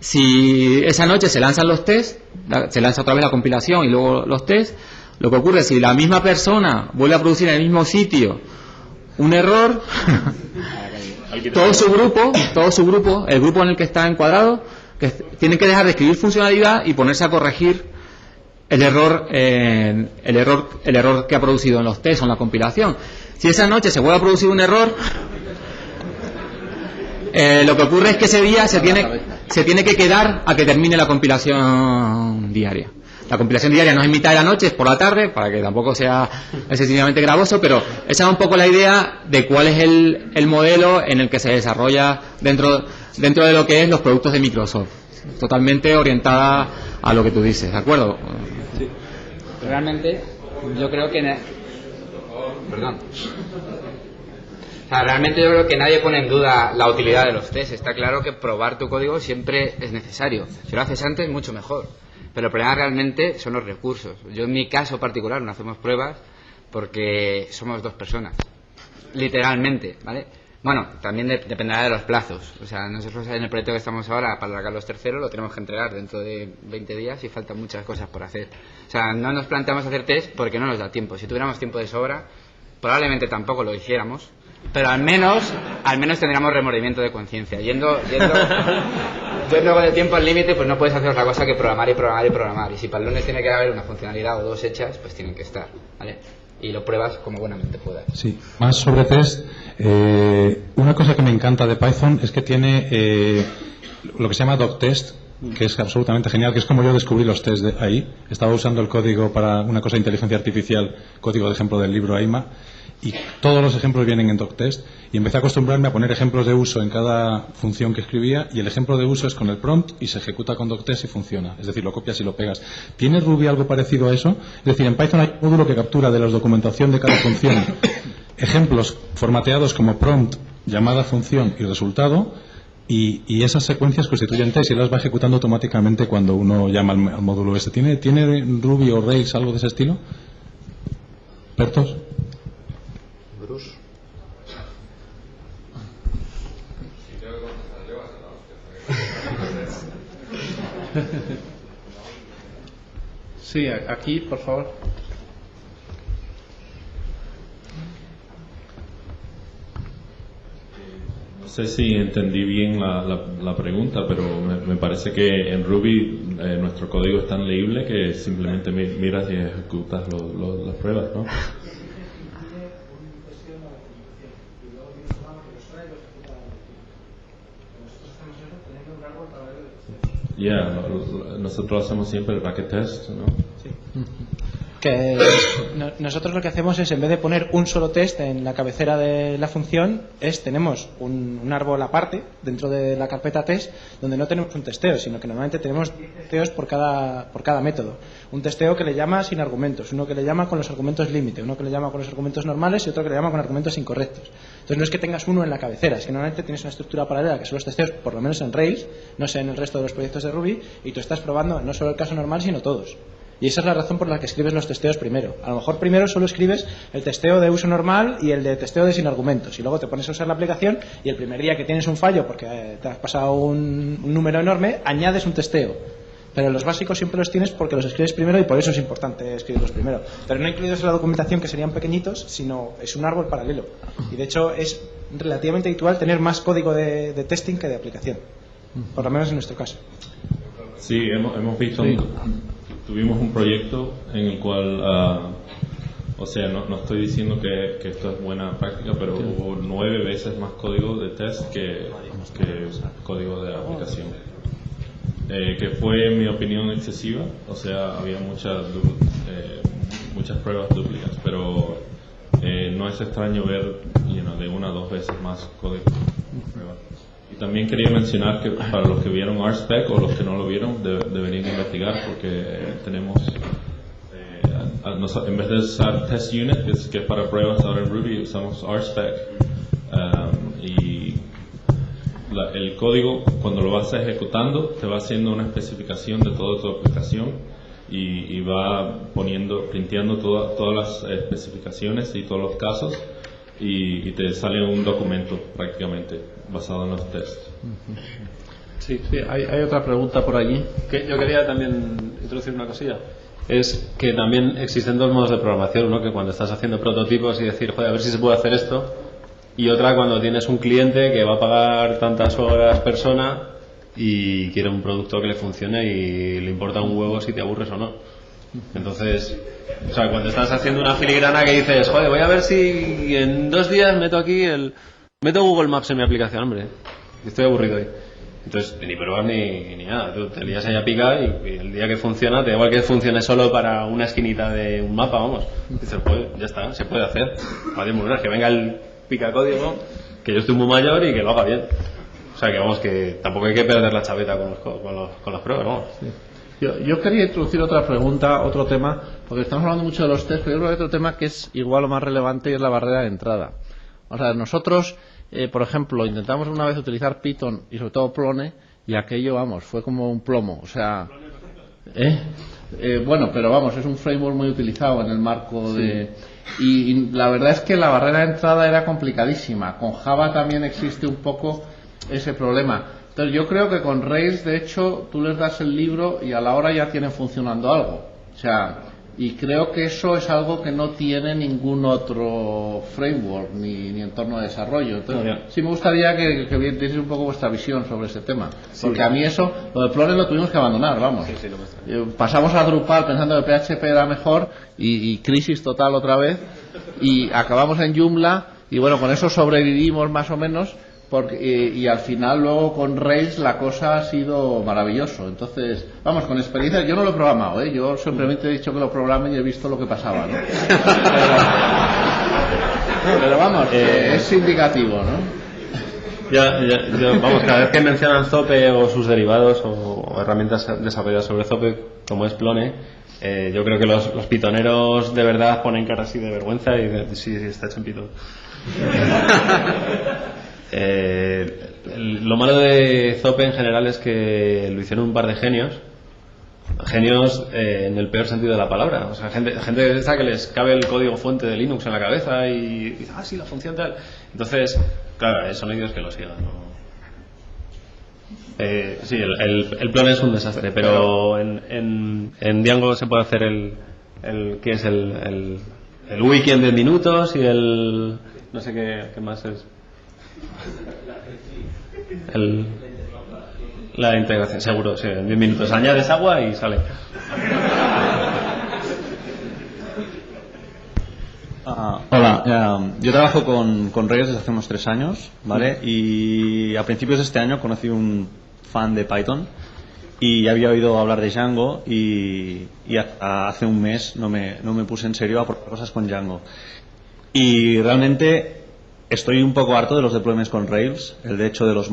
Si esa noche se lanzan los tests, se lanza otra vez la compilación y luego los tests, lo que ocurre es si la misma persona vuelve a producir en el mismo sitio un error, todo su grupo, el grupo en el que está encuadrado, que tienen que dejar de escribir funcionalidad y ponerse a corregir el error que ha producido en los tests o en la compilación. Si esa noche se vuelve a producir un error, lo que ocurre es que ese día se tiene que quedar a que termine la compilación diaria. La compilación diaria no es en mitad de la noche, es por la tarde, para que tampoco sea excesivamente gravoso, pero esa es un poco la idea de cuál es el modelo en el que se desarrolla dentro de lo que es los productos de Microsoft. Totalmente orientada a lo que tú dices, ¿de acuerdo? Sí. Realmente, yo creo que... realmente yo creo que nadie pone en duda la utilidad de los tests. Está claro que probar tu código siempre es necesario. Si lo haces antes, mucho mejor. Pero el problema realmente son los recursos. Yo en mi caso particular no hacemos pruebas porque somos 2 personas. Literalmente, ¿vale? Bueno, también dependerá de los plazos. O sea, nosotros en el proyecto que estamos ahora para la Carlos III lo tenemos que entregar dentro de 20 días y faltan muchas cosas por hacer. O sea, no nos planteamos hacer test porque no nos da tiempo. Si tuviéramos tiempo de sobra, probablemente tampoco lo hiciéramos, pero al menos tendríamos remordimiento de conciencia. Yendo con el tiempo al límite, pues no puedes hacer otra cosa que programar y programar y programar. Y si para el lunes tiene que haber una funcionalidad o dos hechas, pues tienen que estar, ¿vale? Y lo pruebas como buenamente puedas. Sí, más sobre test. Una cosa que me encanta de Python es que tiene lo que se llama doctest, que es absolutamente genial, que es como yo descubrí los test de ahí. Estaba usando el código para una cosa de inteligencia artificial, código de ejemplo del libro AIMA, y todos los ejemplos vienen en doctest, y empecé a acostumbrarme a poner ejemplos de uso en cada función que escribía, y el ejemplo de uso es con el prompt y se ejecuta con doctest y funciona, es decir, lo copias y lo pegas. ¿Tiene Ruby algo parecido a eso? Es decir, en Python hay un módulo que captura de la documentación de cada función ejemplos formateados como prompt, llamada función y resultado, y esas secuencias constituyen test y las va ejecutando automáticamente cuando uno llama al módulo ese. ¿Tiene Ruby o Rails algo de ese estilo? ¿Expertos? Bruce. Sí, aquí, por favor. No sé si entendí bien la pregunta, pero me parece que en Ruby nuestro código es tan leíble que simplemente miras y ejecutas las pruebas, ¿no? Nosotros hacemos siempre el bucket test, ¿no? Sí. Que nosotros lo que hacemos es, en vez de poner un solo test en la cabecera de la función, tenemos un árbol aparte dentro de la carpeta test, donde no tenemos un testeo, sino que normalmente tenemos testeos por cada método. Un testeo que le llama sin argumentos, uno que le llama con los argumentos límite, uno que le llama con los argumentos normales y otro que le llama con argumentos incorrectos. Entonces no es que tengas uno en la cabecera, es que normalmente tienes una estructura paralela que son los testeos, por lo menos en Rails, no sé en el resto de los proyectos de Ruby, y tú estás probando no solo el caso normal, sino todos. Y esa es la razón por la que escribes los testeos primero. A lo mejor primero solo escribes el testeo de uso normal y el de testeo de sin argumentos. Y luego te pones a usar la aplicación y el primer día que tienes un fallo porque te has pasado un número enorme, añades un testeo. Pero los básicos siempre los tienes porque los escribes primero y por eso es importante escribirlos primero. Pero no incluidos en la documentación, que serían pequeñitos, sino es un árbol paralelo. Y de hecho es relativamente habitual tener más código de testing que de aplicación. Por lo menos en nuestro caso. Sí, hemos visto... Sí. Tuvimos un proyecto en el cual, o sea, no estoy diciendo que esto es buena práctica, pero hubo 9 veces más código de test que código de aplicación. Que fue, en mi opinión, excesiva. O sea, había muchas pruebas dúplicas, pero no es extraño ver de 1 a 2 veces más código de prueba. Y también quería mencionar que para los que vieron RSpec o los que no lo vieron deberían investigar, porque tenemos en vez de usar Test Unit, que es para pruebas ahora en Ruby, usamos RSpec, y el código cuando lo vas ejecutando te va haciendo una especificación de toda tu aplicación y va printeando todas las especificaciones y todos los casos, y te sale un documento prácticamente basado en los tests. Sí, hay otra pregunta por allí. Que yo quería también introducir una cosilla. Es que también existen dos modos de programación, uno que cuando estás haciendo prototipos y decir, joder, a ver si se puede hacer esto, y otra cuando tienes un cliente que va a pagar tantas horas persona y quiere un producto que le funcione y le importa un huevo si te aburres o no. Entonces, o sea, cuando estás haciendo una filigrana que dices, joder, voy a ver si en 2 días meto Google Maps en mi aplicación, hombre, estoy aburrido hoy. Entonces, ni pruebas ni nada, tú te lías ahí a picar y el día que funciona, te da igual que funcione solo para una esquinita de un mapa, vamos. Dices, pues ya está, se puede hacer. Que venga el picacódigo, que yo estoy muy mayor y que lo haga bien. O sea, que vamos, que tampoco hay que perder la chaveta con las pruebas, vamos. Sí. Yo quería introducir otra pregunta, otro tema, porque estamos hablando mucho de los test, pero yo creo que hay otro tema que es igual o más relevante y es la barrera de entrada. O sea, nosotros, por ejemplo, intentamos una vez utilizar Python y sobre todo Plone, y aquello, vamos, fue como un plomo. O sea, Bueno, pero vamos, es un framework muy utilizado en el marco de... Y la verdad es que la barrera de entrada era complicadísima. Con Java también existe un poco ese problema. Entonces yo creo que con Rails, de hecho, tú les das el libro y a la hora ya tienen funcionando algo. O sea, y creo que eso es algo que no tiene ningún otro framework ni entorno de desarrollo. Entonces, sí me gustaría que diese un poco vuestra visión sobre ese tema. Porque a mí eso, lo de Plone lo tuvimos que abandonar, vamos. Pasamos a Drupal pensando que PHP era mejor y crisis total otra vez. Y acabamos en Joomla y bueno, con eso sobrevivimos más o menos. Y al final luego con Rails la cosa ha sido maravilloso. Entonces, vamos, con experiencia, yo no lo he programado, yo simplemente he dicho que lo programe y he visto lo que pasaba, ¿no? Pero vamos, es indicativo, ¿no? Vamos, cada vez que mencionan Zope o sus derivados o herramientas desarrolladas sobre Zope, como es Plone, yo creo que los pitoneros de verdad ponen cara así de vergüenza y sí, está hecho en Python. Lo malo de Zope en general es que lo hicieron un par de genios en el peor sentido de la palabra. O sea, gente esa que les cabe el código fuente de Linux en la cabeza y dice, sí, la función tal. Entonces, claro, son ellos que lo sigan, ¿no? Sí, el plan es un desastre, pero en Django se puede hacer que es el wiki en 10 minutos y el no sé qué más es la integración, seguro, sí, en 10 minutos añades agua y sale. Hola, yo trabajo con Rails desde hace unos 3 años, ¿vale? Y a principios de este año conocí un fan de Python y había oído hablar de Django y hace un mes no me puse en serio a probar cosas con Django. Y realmente estoy un poco harto de los deployments con Rails, de hecho de los...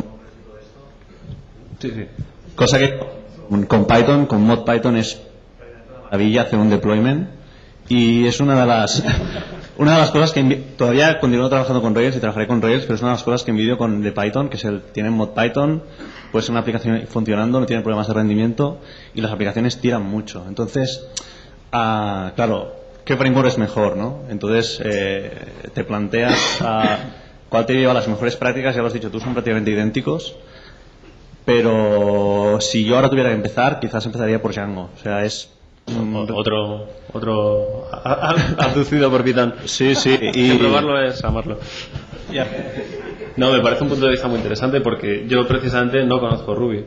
Sí. Cosa que con Python, con mod Python es maravilla hacer un deployment y es una de las cosas que todavía continúo trabajando con Rails y trabajaré con Rails, pero es una de las cosas que envidio de Python, que tienen mod Python, pues una aplicación funcionando, no tiene problemas de rendimiento y las aplicaciones tiran mucho. Entonces, claro, ¿qué framework es mejor, no? Entonces te planteas cuál te lleva las mejores prácticas, ya lo has dicho tú, son prácticamente idénticos, pero si yo ahora tuviera que empezar, quizás empezaría por Django. O sea, es otro aducido por Python. Sí, y probarlo es amarlo. No, me parece un punto de vista muy interesante porque yo precisamente no conozco Ruby.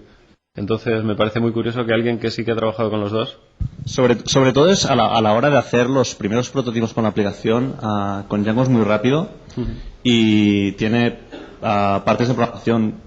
Entonces me parece muy curioso que alguien que sí que ha trabajado con los dos. Sobre todo es a la hora de hacer los primeros prototipos con la aplicación. Con Django es muy rápido y tiene partes de programación.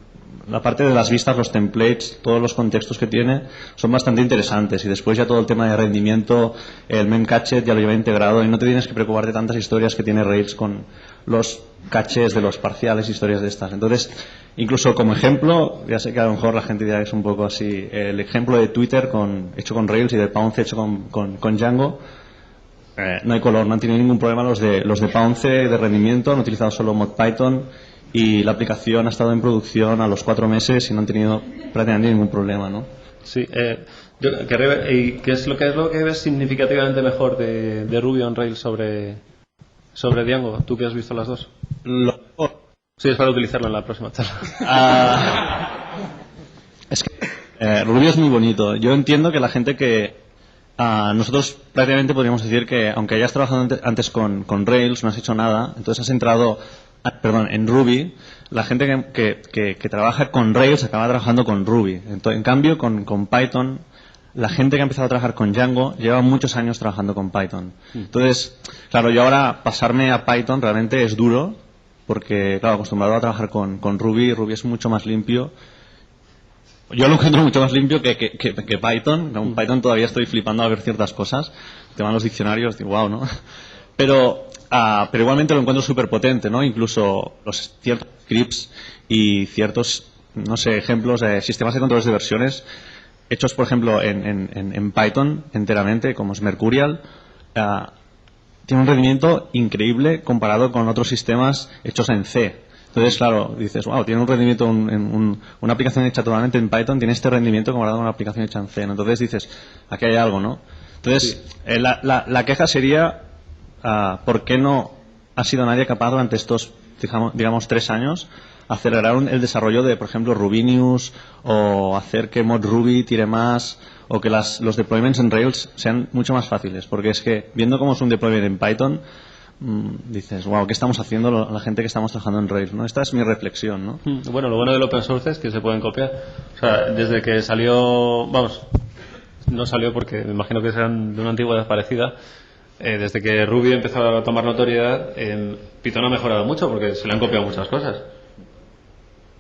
La parte de las vistas, los templates, todos los contextos que tiene son bastante interesantes y después ya todo el tema de rendimiento, el memcached ya lo lleva integrado y no te tienes que preocupar de tantas historias que tiene Rails con los caches de los parciales, historias de estas. Entonces, incluso como ejemplo, ya sé que a lo mejor la gente dirá que es un poco así, el ejemplo de Twitter hecho con Rails y de Pounce hecho con Django, no hay color, no han tenido ningún problema los de Pounce de rendimiento, han utilizado solo mod Python y la aplicación ha estado en producción a los 4 meses y no han tenido prácticamente ningún problema, ¿no? Sí, ¿qué es lo que ves significativamente mejor de Ruby on Rails sobre Django? ¿Tú que has visto las dos? Sí, es para utilizarlo en la próxima charla. Es que Ruby es muy bonito. Yo entiendo que la gente que... nosotros prácticamente podríamos decir que aunque hayas trabajado antes con Rails, no has hecho nada, entonces has entrado... en Ruby, la gente que trabaja con Rails acaba trabajando con Ruby. En cambio, con Python, la gente que ha empezado a trabajar con Django lleva muchos años trabajando con Python. Entonces, claro, yo ahora pasarme a Python realmente es duro, porque, claro, acostumbrado a trabajar con Ruby es mucho más limpio. Yo lo encuentro mucho más limpio que Python. Con Python todavía estoy flipando a ver ciertas cosas. Te van los diccionarios, digo, wow, ¿no? Pero igualmente lo encuentro súper potente, ¿no? Incluso ciertos scripts y ciertos, no sé, ejemplos de sistemas de controles de versiones hechos, por ejemplo, en Python enteramente, como es Mercurial, tiene un rendimiento increíble comparado con otros sistemas hechos en C. Entonces, claro, dices, wow, tiene un rendimiento, una aplicación hecha totalmente en Python, tiene este rendimiento comparado con una aplicación hecha en C. Entonces dices, aquí hay algo, ¿no? Entonces, la queja sería, ¿por qué no ha sido nadie capaz durante estos, digamos 3 años, acelerar el desarrollo de, por ejemplo, Rubinews, o hacer que ModRuby tire más, o que los deployments en Rails sean mucho más fáciles? Porque es que, viendo cómo es un deployment en Python, dices, wow, ¿qué estamos haciendo la gente que estamos trabajando en Rails, ¿no? Esta es mi reflexión, ¿no? Bueno, lo bueno del open source es que se pueden copiar. O sea, desde que salió, vamos, no salió porque me imagino que sean de una antigüedad parecida. Desde que Ruby empezó a tomar notoriedad, Python ha mejorado mucho porque se le han copiado muchas cosas.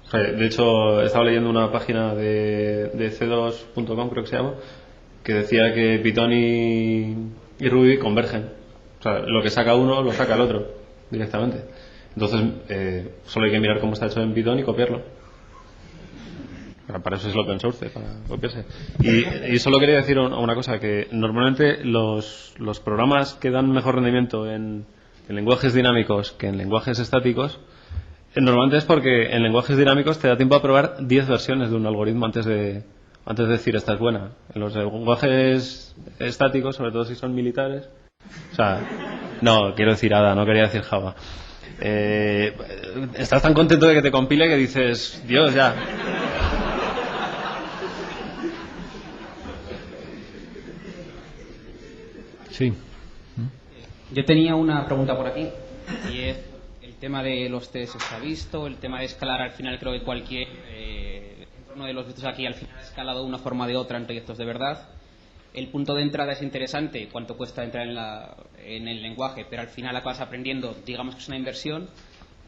O sea, de hecho, estaba leyendo una página de c2.com, creo que se llama, que decía que Python y Ruby convergen. O sea, lo que saca uno lo saca el otro directamente. Entonces, solo hay que mirar cómo está hecho en Python y copiarlo. Para eso es el open source, para copiarse. Y solo quería decir una cosa, que normalmente los programas que dan mejor rendimiento en lenguajes dinámicos que en lenguajes estáticos, normalmente es porque en lenguajes dinámicos te da tiempo a probar 10 versiones de un algoritmo antes de decir esta es buena. En los lenguajes estáticos, sobre todo si son militares, o sea, no, quiero decir Ada, no quería decir Java. Estás tan contento de que te compile que dices, Dios, ya. Sí. Yo tenía una pregunta por aquí, y es el tema de los test está visto, el tema de escalar. Al final creo que cualquier entorno de los vistos aquí al final ha escalado de una forma o de otra en proyectos de verdad. El punto de entrada es interesante, cuánto cuesta entrar en el lenguaje, pero al final acabas aprendiendo, digamos que es una inversión.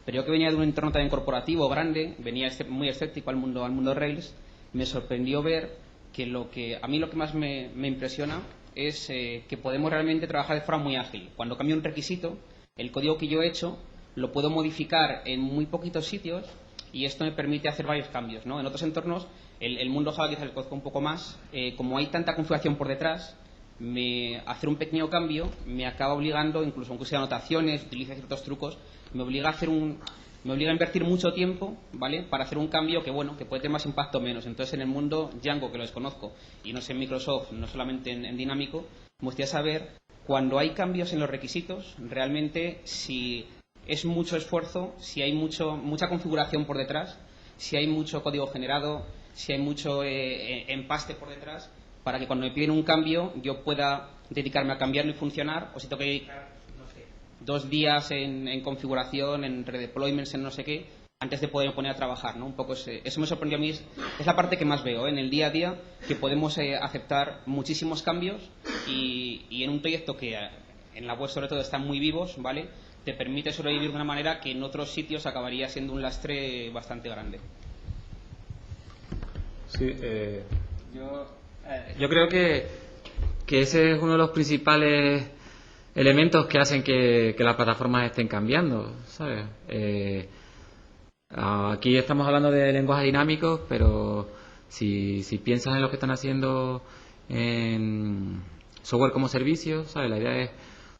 Pero yo, que venía de un entorno también corporativo grande, venía muy escéptico al mundo Rails, me sorprendió ver que a mí lo que más me impresiona es que podemos realmente trabajar de forma muy ágil. Cuando cambio un requisito, el código que yo he hecho lo puedo modificar en muy poquitos sitios, y esto me permite hacer varios cambios, ¿no? En otros entornos, el mundo Java quizás le conozco un poco más, como hay tanta configuración por detrás, hacer un pequeño cambio me acaba obligando, incluso aunque sea anotaciones, utilice ciertos trucos, me obliga a invertir mucho tiempo, ¿vale?, para hacer un cambio que puede tener más impacto o menos. Entonces, en el mundo Django, que lo desconozco, y no sé en Microsoft, no solamente en dinámico, me gustaría saber, cuando hay cambios en los requisitos, realmente si es mucho esfuerzo, si hay mucha configuración por detrás, si hay mucho código generado, si hay mucho empaste por detrás, para que cuando me piden un cambio yo pueda dedicarme a cambiarlo y funcionar, o si tengo que dedicar 2 días en configuración, en redeployments, en no sé qué, antes de poder poner a trabajar, ¿no? Un poco eso me sorprendió a mí, es la parte que más veo en el día a día, que podemos aceptar muchísimos cambios, y en un proyecto que en la web sobre todo están muy vivos, ¿vale?, te permite sobrevivir de una manera que en otros sitios acabaría siendo un lastre bastante grande. Sí, yo creo que ese es uno de los principales elementos que hacen que las plataformas estén cambiando, ¿sabes? Aquí estamos hablando de lenguajes dinámicos, pero si piensas en lo que están haciendo en software como servicio, ¿sabes? La idea es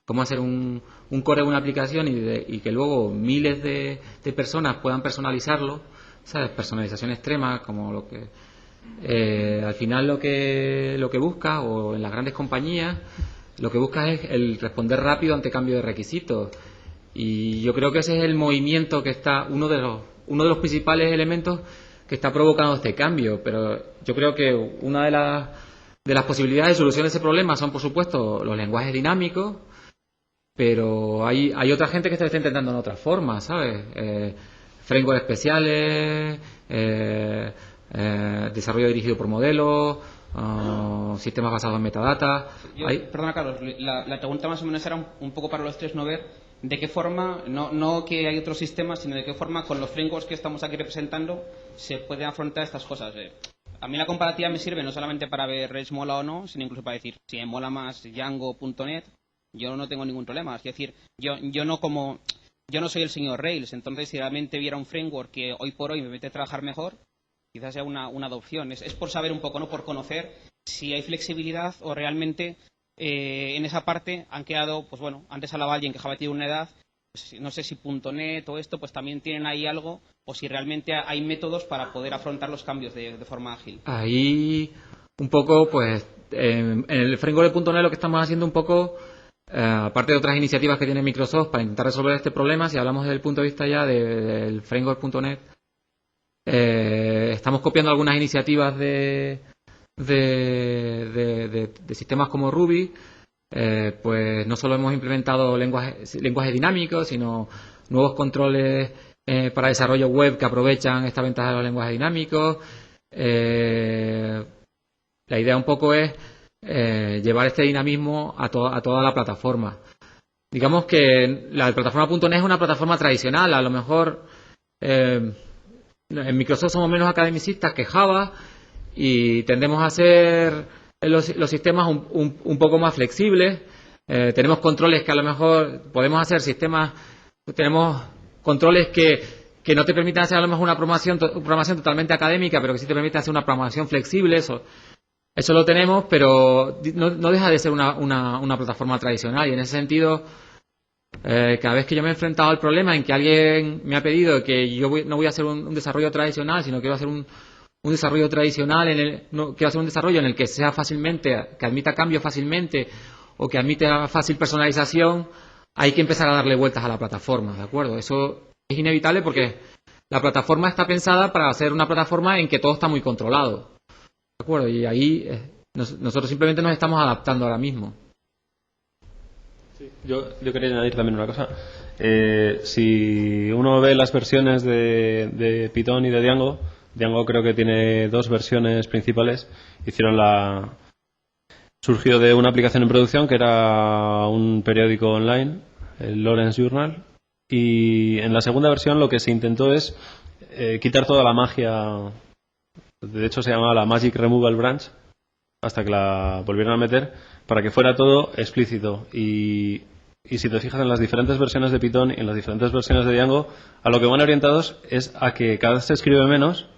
cómo hacer un core de una aplicación y que luego miles de personas puedan personalizarlo, ¿sabes? Personalización extrema, como lo que al final lo que busca, o en las grandes compañías lo que busca es el responder rápido ante cambio de requisitos, y yo creo que ese es el movimiento que está, uno de los principales elementos que está provocando este cambio. Pero yo creo que una de las posibilidades de solución de ese problema son, por supuesto, los lenguajes dinámicos, pero hay otra gente que está intentando en otras formas, ¿sabes? Frameworks especiales, desarrollo dirigido por modelos, sistemas basados en metadata. Perdona, Carlos, la pregunta más o menos era un poco para los tres, no ver de qué forma, no que hay otros sistemas, sino de qué forma con los frameworks que estamos aquí representando se pueden afrontar estas cosas. A mí la comparativa me sirve no solamente para ver Rails mola o no, sino incluso para decir, si me mola más Django.net, yo no tengo ningún problema. Es decir, yo no soy el señor Rails, entonces si realmente viera un framework que hoy por hoy me mete a trabajar mejor, quizás sea una adopción. Es por saber un poco, ¿no?, por conocer si hay flexibilidad o realmente en esa parte han quedado, pues bueno, antes hablaba alguien que Java tiene una edad, no sé si .NET o esto, pues también tienen ahí algo, o si realmente hay métodos para poder afrontar los cambios de forma ágil. Ahí, un poco, pues, en el framework de .NET lo que estamos haciendo un poco, aparte de otras iniciativas que tiene Microsoft para intentar resolver este problema, si hablamos desde el punto de vista ya del framework.NET, estamos copiando algunas iniciativas de sistemas como Ruby. Pues no solo hemos implementado lenguajes dinámicos, sino nuevos controles para desarrollo web que aprovechan esta ventaja de los lenguajes dinámicos. La idea un poco es llevar este dinamismo a toda la plataforma. Digamos que la plataforma.NET es una plataforma tradicional. A lo mejor en Microsoft somos menos academicistas que Java y tendemos a hacer los sistemas un poco más flexibles. Tenemos controles que a lo mejor podemos hacer sistemas, tenemos controles que no te permiten hacer a lo mejor una programación totalmente académica, pero que sí te permiten hacer una programación flexible. Eso lo tenemos, pero no deja de ser una plataforma tradicional, y en ese sentido, cada vez que yo me he enfrentado al problema en que alguien me ha pedido que yo no voy a hacer un desarrollo tradicional, sino quiero hacer un desarrollo tradicional, quiero hacer un desarrollo en el que sea fácilmente, que admita cambios fácilmente o que admita fácil personalización, hay que empezar a darle vueltas a la plataforma, ¿de acuerdo? Eso es inevitable porque la plataforma está pensada para ser una plataforma en que todo está muy controlado, ¿de acuerdo? Y ahí nosotros simplemente nos estamos adaptando ahora mismo. Sí, yo quería añadir también una cosa. Si uno ve las versiones de Python y de Django creo que tiene dos versiones principales. Surgió de una aplicación en producción que era un periódico online, el Lawrence Journal, y en la segunda versión lo que se intentó es quitar toda la magia. De hecho se llamaba la Magic Removal Branch, hasta que la volvieron a meter para que fuera todo explícito. Y si te fijas en las diferentes versiones de Python y en las diferentes versiones de Django, a lo que van orientados es a que cada vez se escribe menos,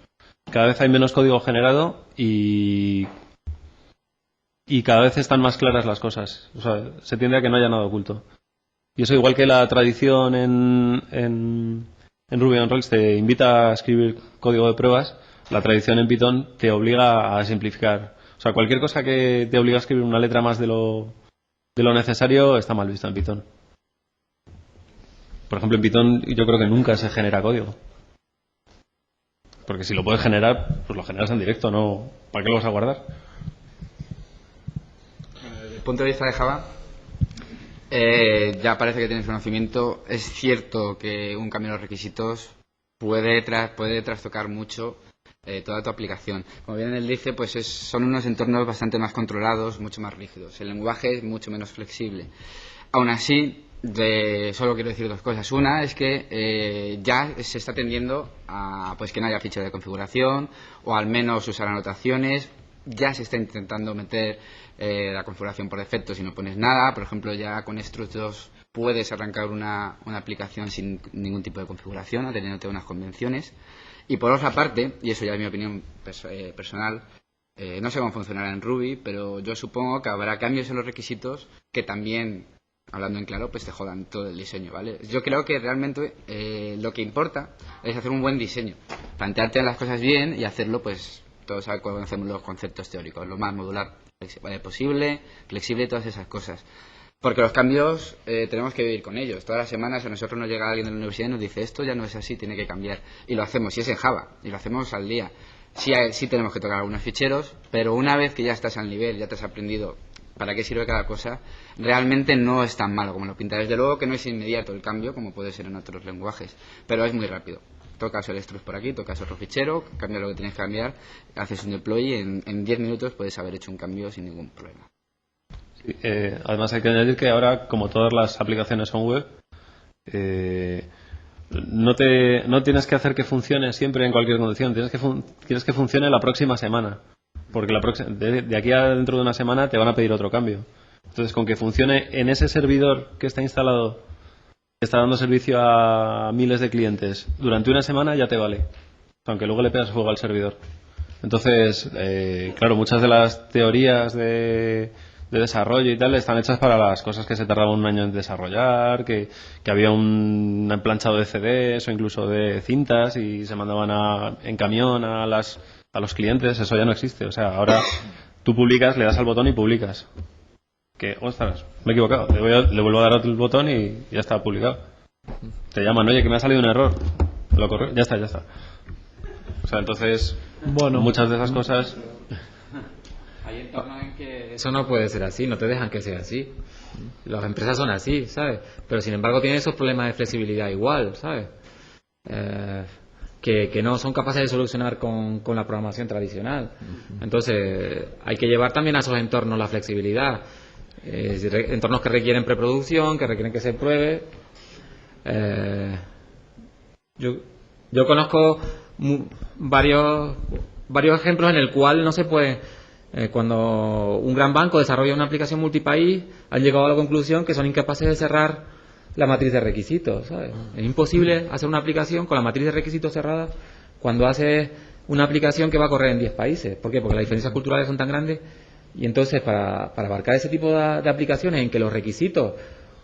cada vez hay menos código generado y cada vez están más claras las cosas. O sea, se tiende a que no haya nada oculto. Y eso, igual que la tradición en Ruby on Rails te invita a escribir código de pruebas, la tradición en Python te obliga a simplificar. O sea, cualquier cosa que te obliga a escribir una letra más de lo necesario está mal vista en Python. Por ejemplo, en Python yo creo que nunca se genera código. Porque si lo puedes generar, pues lo generas en directo, ¿no? ¿Para qué lo vas a guardar? Desde el punto de vista de Java, ya parece que tienes conocimiento. Es cierto que un cambio de los requisitos puede trastocar mucho toda tu aplicación. Como bien él dice, pues son unos entornos bastante más controlados, mucho más rígidos. El lenguaje es mucho menos flexible. Aún así, solo quiero decir dos cosas. Una es que ya se está tendiendo a pues que no haya fichas de configuración, o al menos usar anotaciones. Ya se está intentando meter la configuración por defecto si no pones nada. Por ejemplo, ya con Struts 2 puedes arrancar una aplicación sin ningún tipo de configuración, teniendo unas convenciones. Y por otra parte, y eso ya es mi opinión personal, no sé cómo funcionará en Ruby, pero yo supongo que habrá cambios en los requisitos que también, hablando en claro, pues te jodan todo el diseño, ¿vale? Yo creo que realmente lo que importa es hacer un buen diseño, plantearte las cosas bien y hacerlo, pues todos conocemos los conceptos teóricos, lo más modular posible, flexible, todas esas cosas. Porque los cambios tenemos que vivir con ellos. Todas las semanas a nosotros nos llega alguien de la universidad y nos dice esto ya no es así, tiene que cambiar. Y lo hacemos, y es en Java, y lo hacemos al día. Sí tenemos que tocar algunos ficheros, pero una vez que ya estás al nivel, ya te has aprendido para qué sirve cada cosa, realmente no es tan malo como lo pinta. Desde luego que no es inmediato el cambio, como puede ser en otros lenguajes, pero es muy rápido. Tocas el struct por aquí, tocas otro fichero, cambias lo que tienes que cambiar, haces un deploy y en 10 minutos puedes haber hecho un cambio sin ningún problema. Además hay que añadir que ahora, como todas las aplicaciones son web, no tienes que hacer que funcione siempre en cualquier condición, quieres que funcione la próxima semana, porque de aquí a dentro de una semana te van a pedir otro cambio. Entonces, con que funcione en ese servidor que está instalado, que está dando servicio a miles de clientes durante una semana, ya te vale, aunque luego le pegas fuego al servidor. Entonces, claro, muchas de las teorías de de desarrollo y tal están hechas para las cosas que se tardaban un año en desarrollar, que había un planchado de CDs o incluso de cintas y se mandaban en camión a los clientes. Eso ya no existe. O sea, ahora tú publicas, le das al botón y publicas. Que, ostras, me he equivocado. Le vuelvo a dar el botón y ya está publicado. Te llaman, oye, que me ha salido un error. Lo corre, ya está. O sea, entonces, bueno, muchas de esas cosas. Hay entornos en que eso no puede ser así, no te dejan que sea así. Las empresas son así, ¿sabes? Pero sin embargo tienen esos problemas de flexibilidad igual, ¿sabes? Que no son capaces de solucionar con la programación tradicional. Entonces hay que llevar también a esos entornos la flexibilidad. Entornos que requieren preproducción, que requieren que se pruebe. Yo conozco varios ejemplos en el cual no se puede. Cuando un gran banco desarrolla una aplicación multipaís, han llegado a la conclusión que son incapaces de cerrar la matriz de requisitos, ¿sabes? Es imposible hacer una aplicación con la matriz de requisitos cerrada cuando haces una aplicación que va a correr en 10 países. ¿Por qué? Porque las diferencias culturales son tan grandes y entonces para abarcar ese tipo de aplicaciones en que los requisitos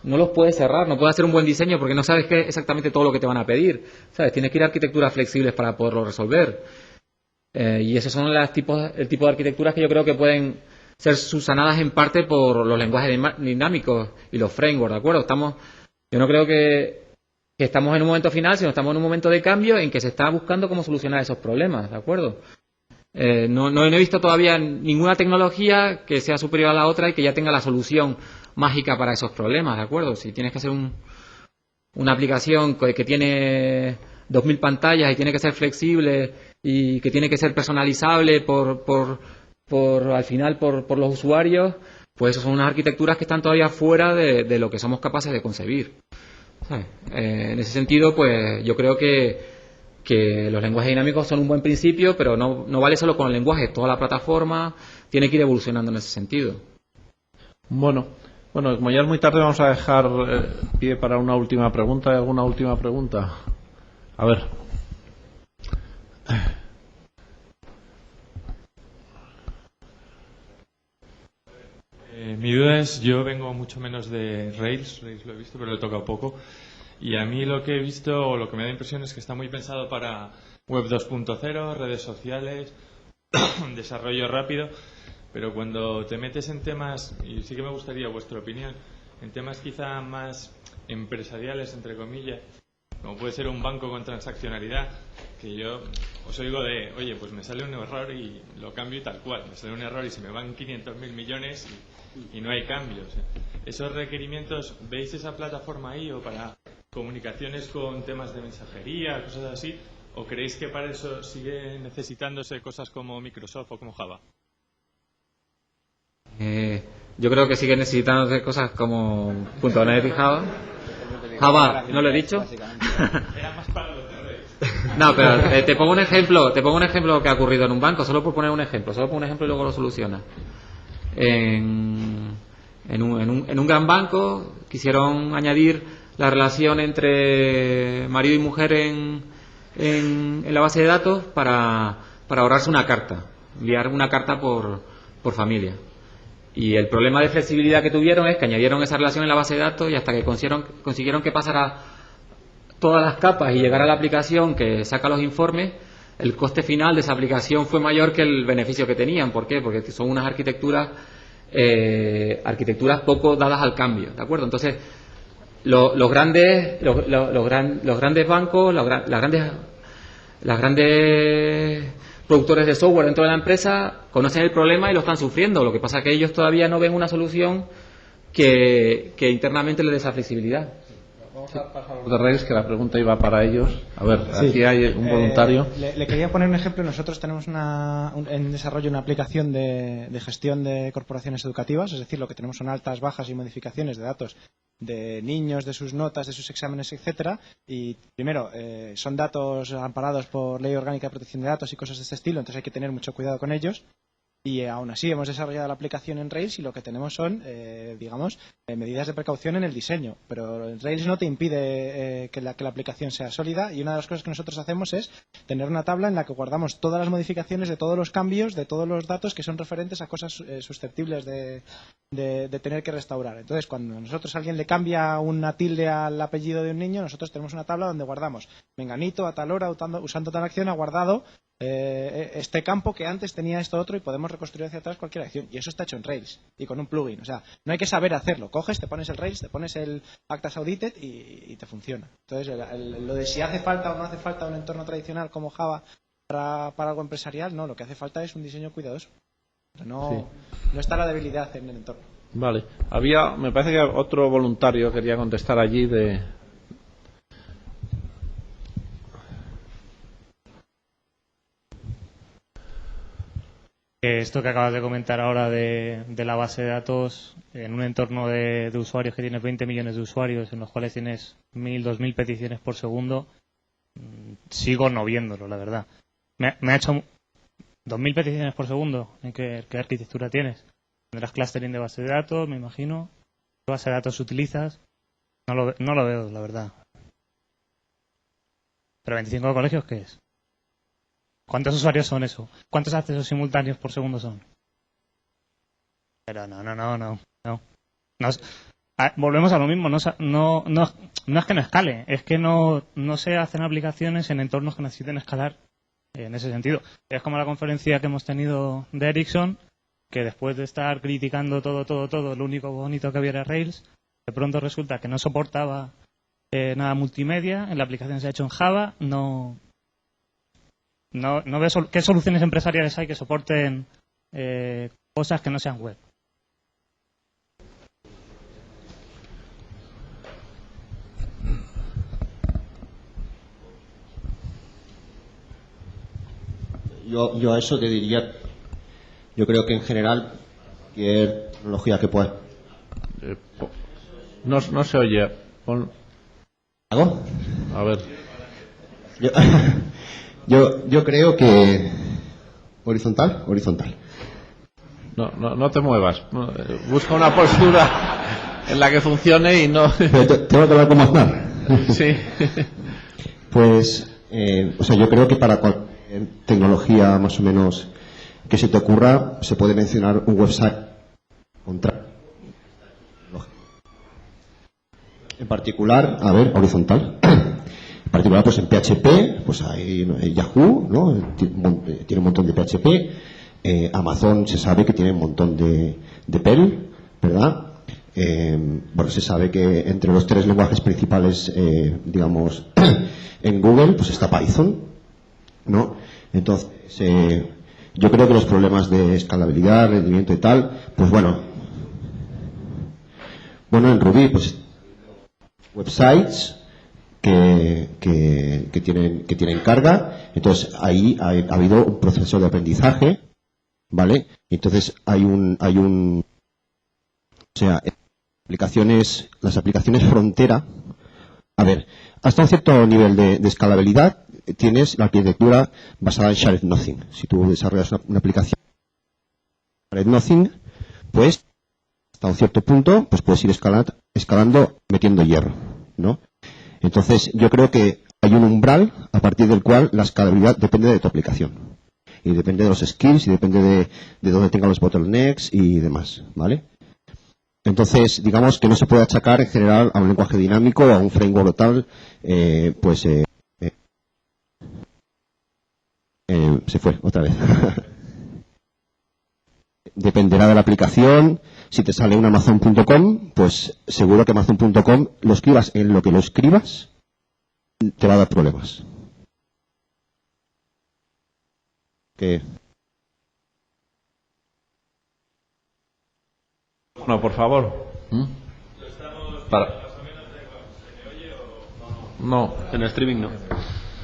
no los puedes cerrar, no puedes hacer un buen diseño porque no sabes qué exactamente todo lo que te van a pedir, ¿sabes? Tienes que ir a arquitecturas flexibles para poderlo resolver. Y esos son el tipo de arquitecturas que yo creo que pueden ser subsanadas en parte por los lenguajes dinámicos y los frameworks, ¿de acuerdo? Yo no creo que estamos en un momento final, sino estamos en un momento de cambio en que se está buscando cómo solucionar esos problemas, ¿de acuerdo? No he visto todavía ninguna tecnología que sea superior a la otra y que ya tenga la solución mágica para esos problemas, ¿de acuerdo? Si tienes que hacer una aplicación que tiene 2000 pantallas y tiene que ser flexible y que tiene que ser personalizable al final por los usuarios, pues eso son unas arquitecturas que están todavía fuera de lo que somos capaces de concebir, ¿sabes? En ese sentido, pues yo creo que los lenguajes dinámicos son un buen principio, pero no vale solo con el lenguaje, toda la plataforma tiene que ir evolucionando en ese sentido. Bueno, como ya es muy tarde, vamos a dejar pie para una última pregunta. ¿Hay alguna última pregunta? A ver. Mi duda es, yo vengo mucho menos de Rails lo he visto, pero lo he tocado poco. Y a mí lo que he visto, o lo que me da impresión, es que está muy pensado para Web 2.0, redes sociales, desarrollo rápido. Pero cuando te metes en temas, y sí que me gustaría vuestra opinión, en temas quizá más empresariales, entre comillas, como puede ser un banco con transaccionalidad, que yo os oigo de, oye, pues me sale un error y lo cambio y tal cual. Me sale un error y se me van 500.000 millones y no hay cambios. ¿Esos requerimientos, veis esa plataforma ahí o para comunicaciones con temas de mensajería, cosas así? ¿O creéis que para eso sigue necesitándose cosas como Microsoft o como Java? Yo creo que sigue necesitándose cosas como .NET y Java. Java, ¿no lo he dicho? No, pero te pongo un ejemplo que ha ocurrido en un banco, solo por poner un ejemplo y luego lo soluciona. En un gran banco quisieron añadir la relación entre marido y mujer en la base de datos para ahorrarse una carta, enviar una carta por familia. Y el problema de flexibilidad que tuvieron es que añadieron esa relación en la base de datos y hasta que consiguieron que pasara todas las capas y llegara a la aplicación que saca los informes, el coste final de esa aplicación fue mayor que el beneficio que tenían. ¿Por qué? Porque son unas arquitecturas poco dadas al cambio, ¿de acuerdo? Entonces, los grandes bancos, las grandes productores de software dentro de la empresa conocen el problema y lo están sufriendo. Lo que pasa es que ellos todavía no ven una solución que internamente les dé esa flexibilidad. Vamos a pasar a los de Rails, que la pregunta iba para ellos. A ver, aquí hay un voluntario. Le quería poner un ejemplo. Nosotros tenemos en desarrollo una aplicación de gestión de corporaciones educativas, es decir, lo que tenemos son altas, bajas y modificaciones de datos de niños, de sus notas, de sus exámenes, etcétera. Y primero, son datos amparados por Ley Orgánica de Protección de Datos y cosas de este estilo, entonces hay que tener mucho cuidado con ellos. Y aún así hemos desarrollado la aplicación en Rails y lo que tenemos son, medidas de precaución en el diseño. Pero Rails no te impide que la aplicación sea sólida, y una de las cosas que nosotros hacemos es tener una tabla en la que guardamos todas las modificaciones de todos los cambios, de todos los datos que son referentes a cosas susceptibles de tener que restaurar. Entonces, cuando a alguien le cambia una tilde al apellido de un niño, nosotros tenemos una tabla donde guardamos menganito a tal hora, usando tal acción, ha guardado este campo que antes tenía esto otro, y podemos reconstruir hacia atrás cualquier acción. Y eso está hecho en Rails y con un plugin. O sea, no hay que saber hacerlo. Coges, te pones el Rails, te pones el Actas Audited y te funciona. Entonces, lo de si hace falta o no hace falta un entorno tradicional como Java para algo empresarial, no. Lo que hace falta es un diseño cuidadoso. No está la debilidad en el entorno. Vale. Me parece que otro voluntario quería contestar allí de... Esto que acabas de comentar ahora de la base de datos, en un entorno de usuarios que tienes 20 millones de usuarios, en los cuales tienes 1.000, 2.000 peticiones por segundo, sigo no viéndolo, la verdad. Me ha hecho 2.000 peticiones por segundo. ¿En qué arquitectura tienes? Tendrás clustering de base de datos, me imagino. ¿Qué base de datos utilizas? No lo veo, la verdad. ¿Pero 25 colegios qué es? ¿Cuántos usuarios son eso? ¿Cuántos accesos simultáneos por segundo son? Pero no. Volvemos a lo mismo. No es que no escale, es que no se hacen aplicaciones en entornos que necesiten escalar en ese sentido. Es como la conferencia que hemos tenido de Ericsson, que después de estar criticando todo, lo único bonito que había era Rails, de pronto resulta que no soportaba nada multimedia, en la aplicación se ha hecho en Java, no veo qué soluciones empresariales hay que soporten cosas que no sean web. Yo a eso te diría, yo creo que en general cualquier tecnología que pueda... No se oye. ¿Hago? A ver. Yo creo que... ¿Horizontal? No te muevas. Busca una postura en la que funcione y no... Tengo que hablar con Aznar. Sí. Pues, yo creo que para cualquier tecnología más o menos que se te ocurra, se puede mencionar un website en particular, horizontal. En particular, pues en PHP, pues hay Yahoo, ¿no? Tiene un montón de PHP. Amazon se sabe que tiene un montón de Perl, ¿verdad? Se sabe que entre los 3 lenguajes principales, digamos, en Google, pues está Python, ¿no? Entonces, yo creo que los problemas de escalabilidad, rendimiento y tal, pues bueno, en Ruby, pues websites que tienen carga. Entonces ahí ha habido un proceso de aprendizaje, ¿vale? Entonces las aplicaciones frontera, hasta un cierto nivel de escalabilidad tienes la arquitectura basada en Shared Nothing. Si tú desarrollas una aplicación Shared Nothing, pues hasta un cierto punto pues puedes ir escalando metiendo hierro, ¿no? Entonces, yo creo que hay un umbral a partir del cual la escalabilidad depende de tu aplicación. Y depende de los skills, y depende de dónde tengan los bottlenecks y demás, ¿vale? Entonces, digamos que no se puede achacar en general a un lenguaje dinámico o a un framework o tal, se fue otra vez. Dependerá de la aplicación. Si te sale un Amazon.com, pues seguro que Amazon.com, lo escribas en lo que lo escribas, te va a dar problemas. No, por favor. No. En streaming no.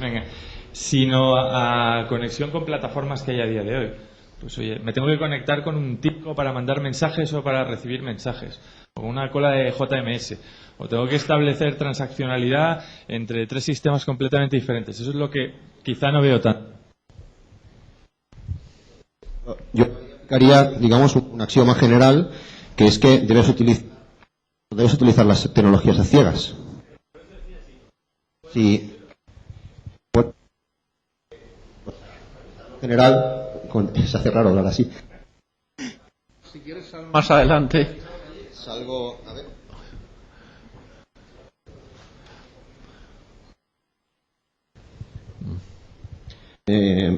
Venga. Sino a conexión con plataformas que hay a día de hoy. Pues oye, me tengo que conectar con un TIPCO para mandar mensajes o para recibir mensajes, o con una cola de JMS, o tengo que establecer transaccionalidad entre 3 sistemas completamente diferentes. Eso es lo que quizá no veo tanto. Yo aplicaría, digamos, un axioma general, que es que debes utilizar las tecnologías a ciegas. Si, bueno, en general, se hace raro hablar así. Si quieres más adelante. Salgo, a ver.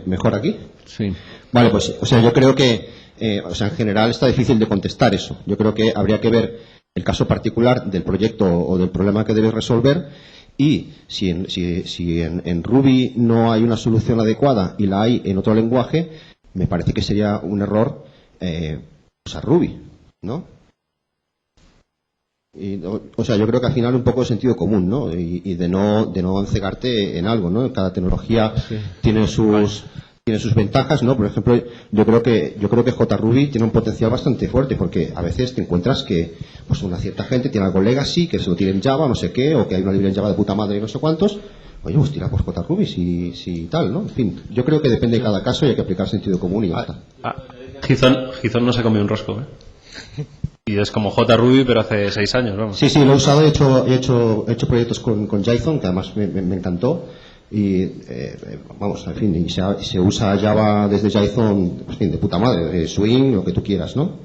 ¿Mejor aquí? Sí. Vale, pues, o sea, yo creo que, en general está difícil de contestar eso. Yo creo que habría que ver el caso particular del proyecto o del problema que debes resolver, y si en Ruby no hay una solución adecuada y la hay en otro lenguaje, me parece que sería un error usar Ruby, ¿no? Y, o sea, yo creo que al final un poco de sentido común, ¿no? Y de no encegarte en algo, ¿no? Cada tecnología tiene sus ventajas, ¿no? Por ejemplo, yo creo que JRuby tiene un potencial bastante fuerte, porque a veces te encuentras que pues una cierta gente tiene algo legacy, que se lo tiene en Java, no sé qué, o que hay una librería en Java de puta madre y no sé cuántos. Oye, pues tira por JRuby si tal, ¿no? En fin, yo creo que depende de cada caso y hay que aplicar sentido común y ya está. Gizón no se ha comido un rosco, ¿eh? Y es como JRuby, pero hace 6 años, vamos. Sí, lo he usado, he hecho proyectos con Jython, que además me encantó. Y vamos, en fin, y se usa Java desde Jython, en fin, de puta madre, Swing, lo que tú quieras, ¿no?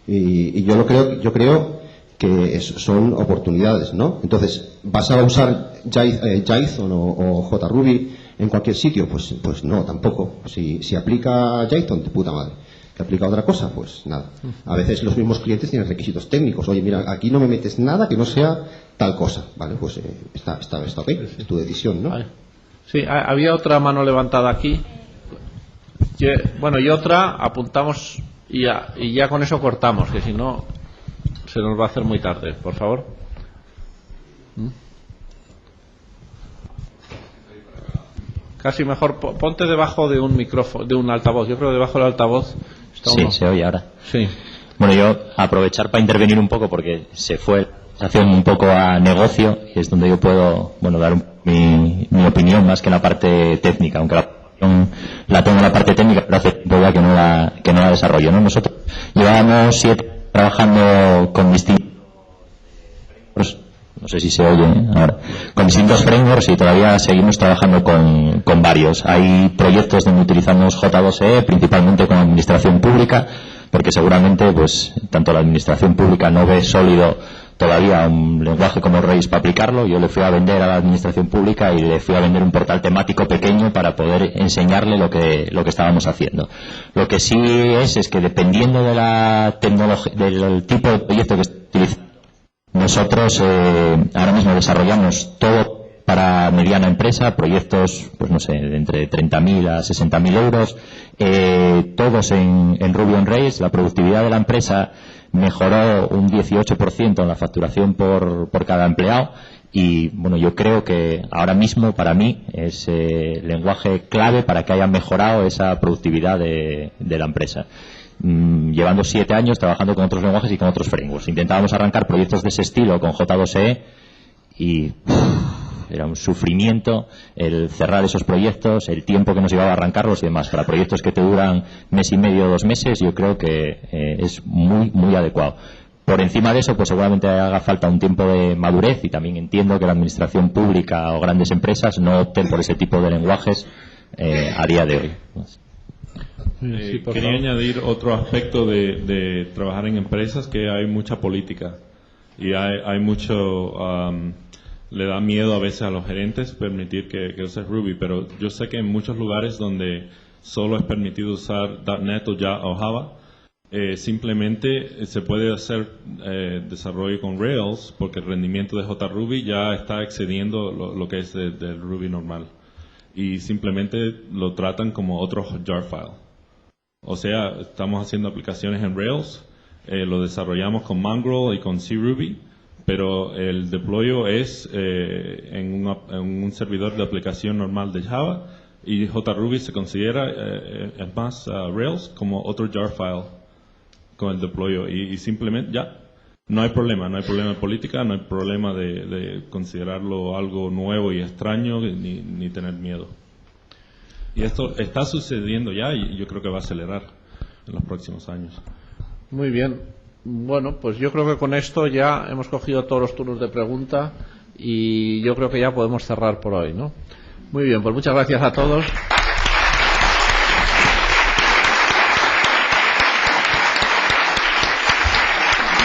Y yo creo que son oportunidades, ¿no? Entonces, ¿vas a usar Jython o JRuby en cualquier sitio? Pues no, tampoco. Si aplica Jython, de puta madre. Que aplica otra cosa, pues nada. A veces los mismos clientes tienen requisitos técnicos. Oye, mira, aquí no me metes nada que no sea tal cosa, ¿vale? Pues está ok, es tu decisión, ¿no? Vale. Sí, había otra mano levantada aquí. Bueno, y otra, apuntamos y ya con eso cortamos, que si no se nos va a hacer muy tarde. Por favor. Casi mejor, ponte debajo de un micrófono, de un altavoz. Yo creo que debajo del altavoz está Sí, uno. se oye ahora. Sí. Bueno, yo aprovechar para intervenir un poco porque se fue haciendo un poco a negocio y es donde yo puedo, bueno, dar mi opinión más que en la parte técnica, aunque la tengo en la parte técnica, pero hace tiempo ya que no la desarrollo, ¿no? Nosotros llevábamos 7 trabajando con distintos, no sé si se oye ahora, con distintos frameworks y todavía seguimos trabajando con varios. Hay proyectos donde utilizamos J2EE, principalmente con administración pública, porque seguramente pues tanto la administración pública no ve sólido todavía un lenguaje como Rails para aplicarlo. Yo le fui a vender a la administración pública y le fui a vender un portal temático pequeño para poder enseñarle lo que estábamos haciendo. Lo que sí es que dependiendo de la tecnología, del tipo de proyecto que esté utilizando, nosotros ahora mismo desarrollamos todo para mediana empresa, proyectos, pues no sé, de entre 30.000 a 60.000 euros, todos en Ruby on Rails. La productividad de la empresa mejoró un 18% en la facturación por cada empleado y, bueno, yo creo que ahora mismo para mí es lenguaje clave para que haya mejorado esa productividad de la empresa. Llevando 7 años trabajando con otros lenguajes y con otros frameworks. Intentábamos arrancar proyectos de ese estilo con J2EE y era un sufrimiento el cerrar esos proyectos, el tiempo que nos llevaba a arrancarlos y demás. Para proyectos que te duran mes y medio, 2 meses, yo creo que es muy, muy adecuado. Por encima de eso, pues seguramente haga falta un tiempo de madurez y también entiendo que la administración pública o grandes empresas no opten por ese tipo de lenguajes a día de hoy. Quería añadir otro aspecto de trabajar en empresas, que hay mucha política y hay mucho le da miedo a veces a los gerentes permitir que uses Ruby, pero yo sé que en muchos lugares donde solo es permitido usar .NET o Java, simplemente se puede hacer desarrollo con Rails porque el rendimiento de JRuby ya está excediendo lo que es del Ruby normal y simplemente lo tratan como otro jar file. O sea, estamos haciendo aplicaciones en Rails, lo desarrollamos con Mongrel y con CRuby, pero el deployo es en un servidor de aplicación normal de Java y JRuby se considera, es más, Rails como otro jar file con el deployo y simplemente ya, no hay problema de política, no hay problema de considerarlo algo nuevo y extraño ni tener miedo. Y esto está sucediendo ya y yo creo que va a acelerar. en los próximos años. Muy bien. Bueno, pues yo creo que con esto ya hemos cogido todos los turnos de pregunta y yo creo que ya podemos cerrar por hoy, ¿no? Muy bien, pues muchas gracias a todos.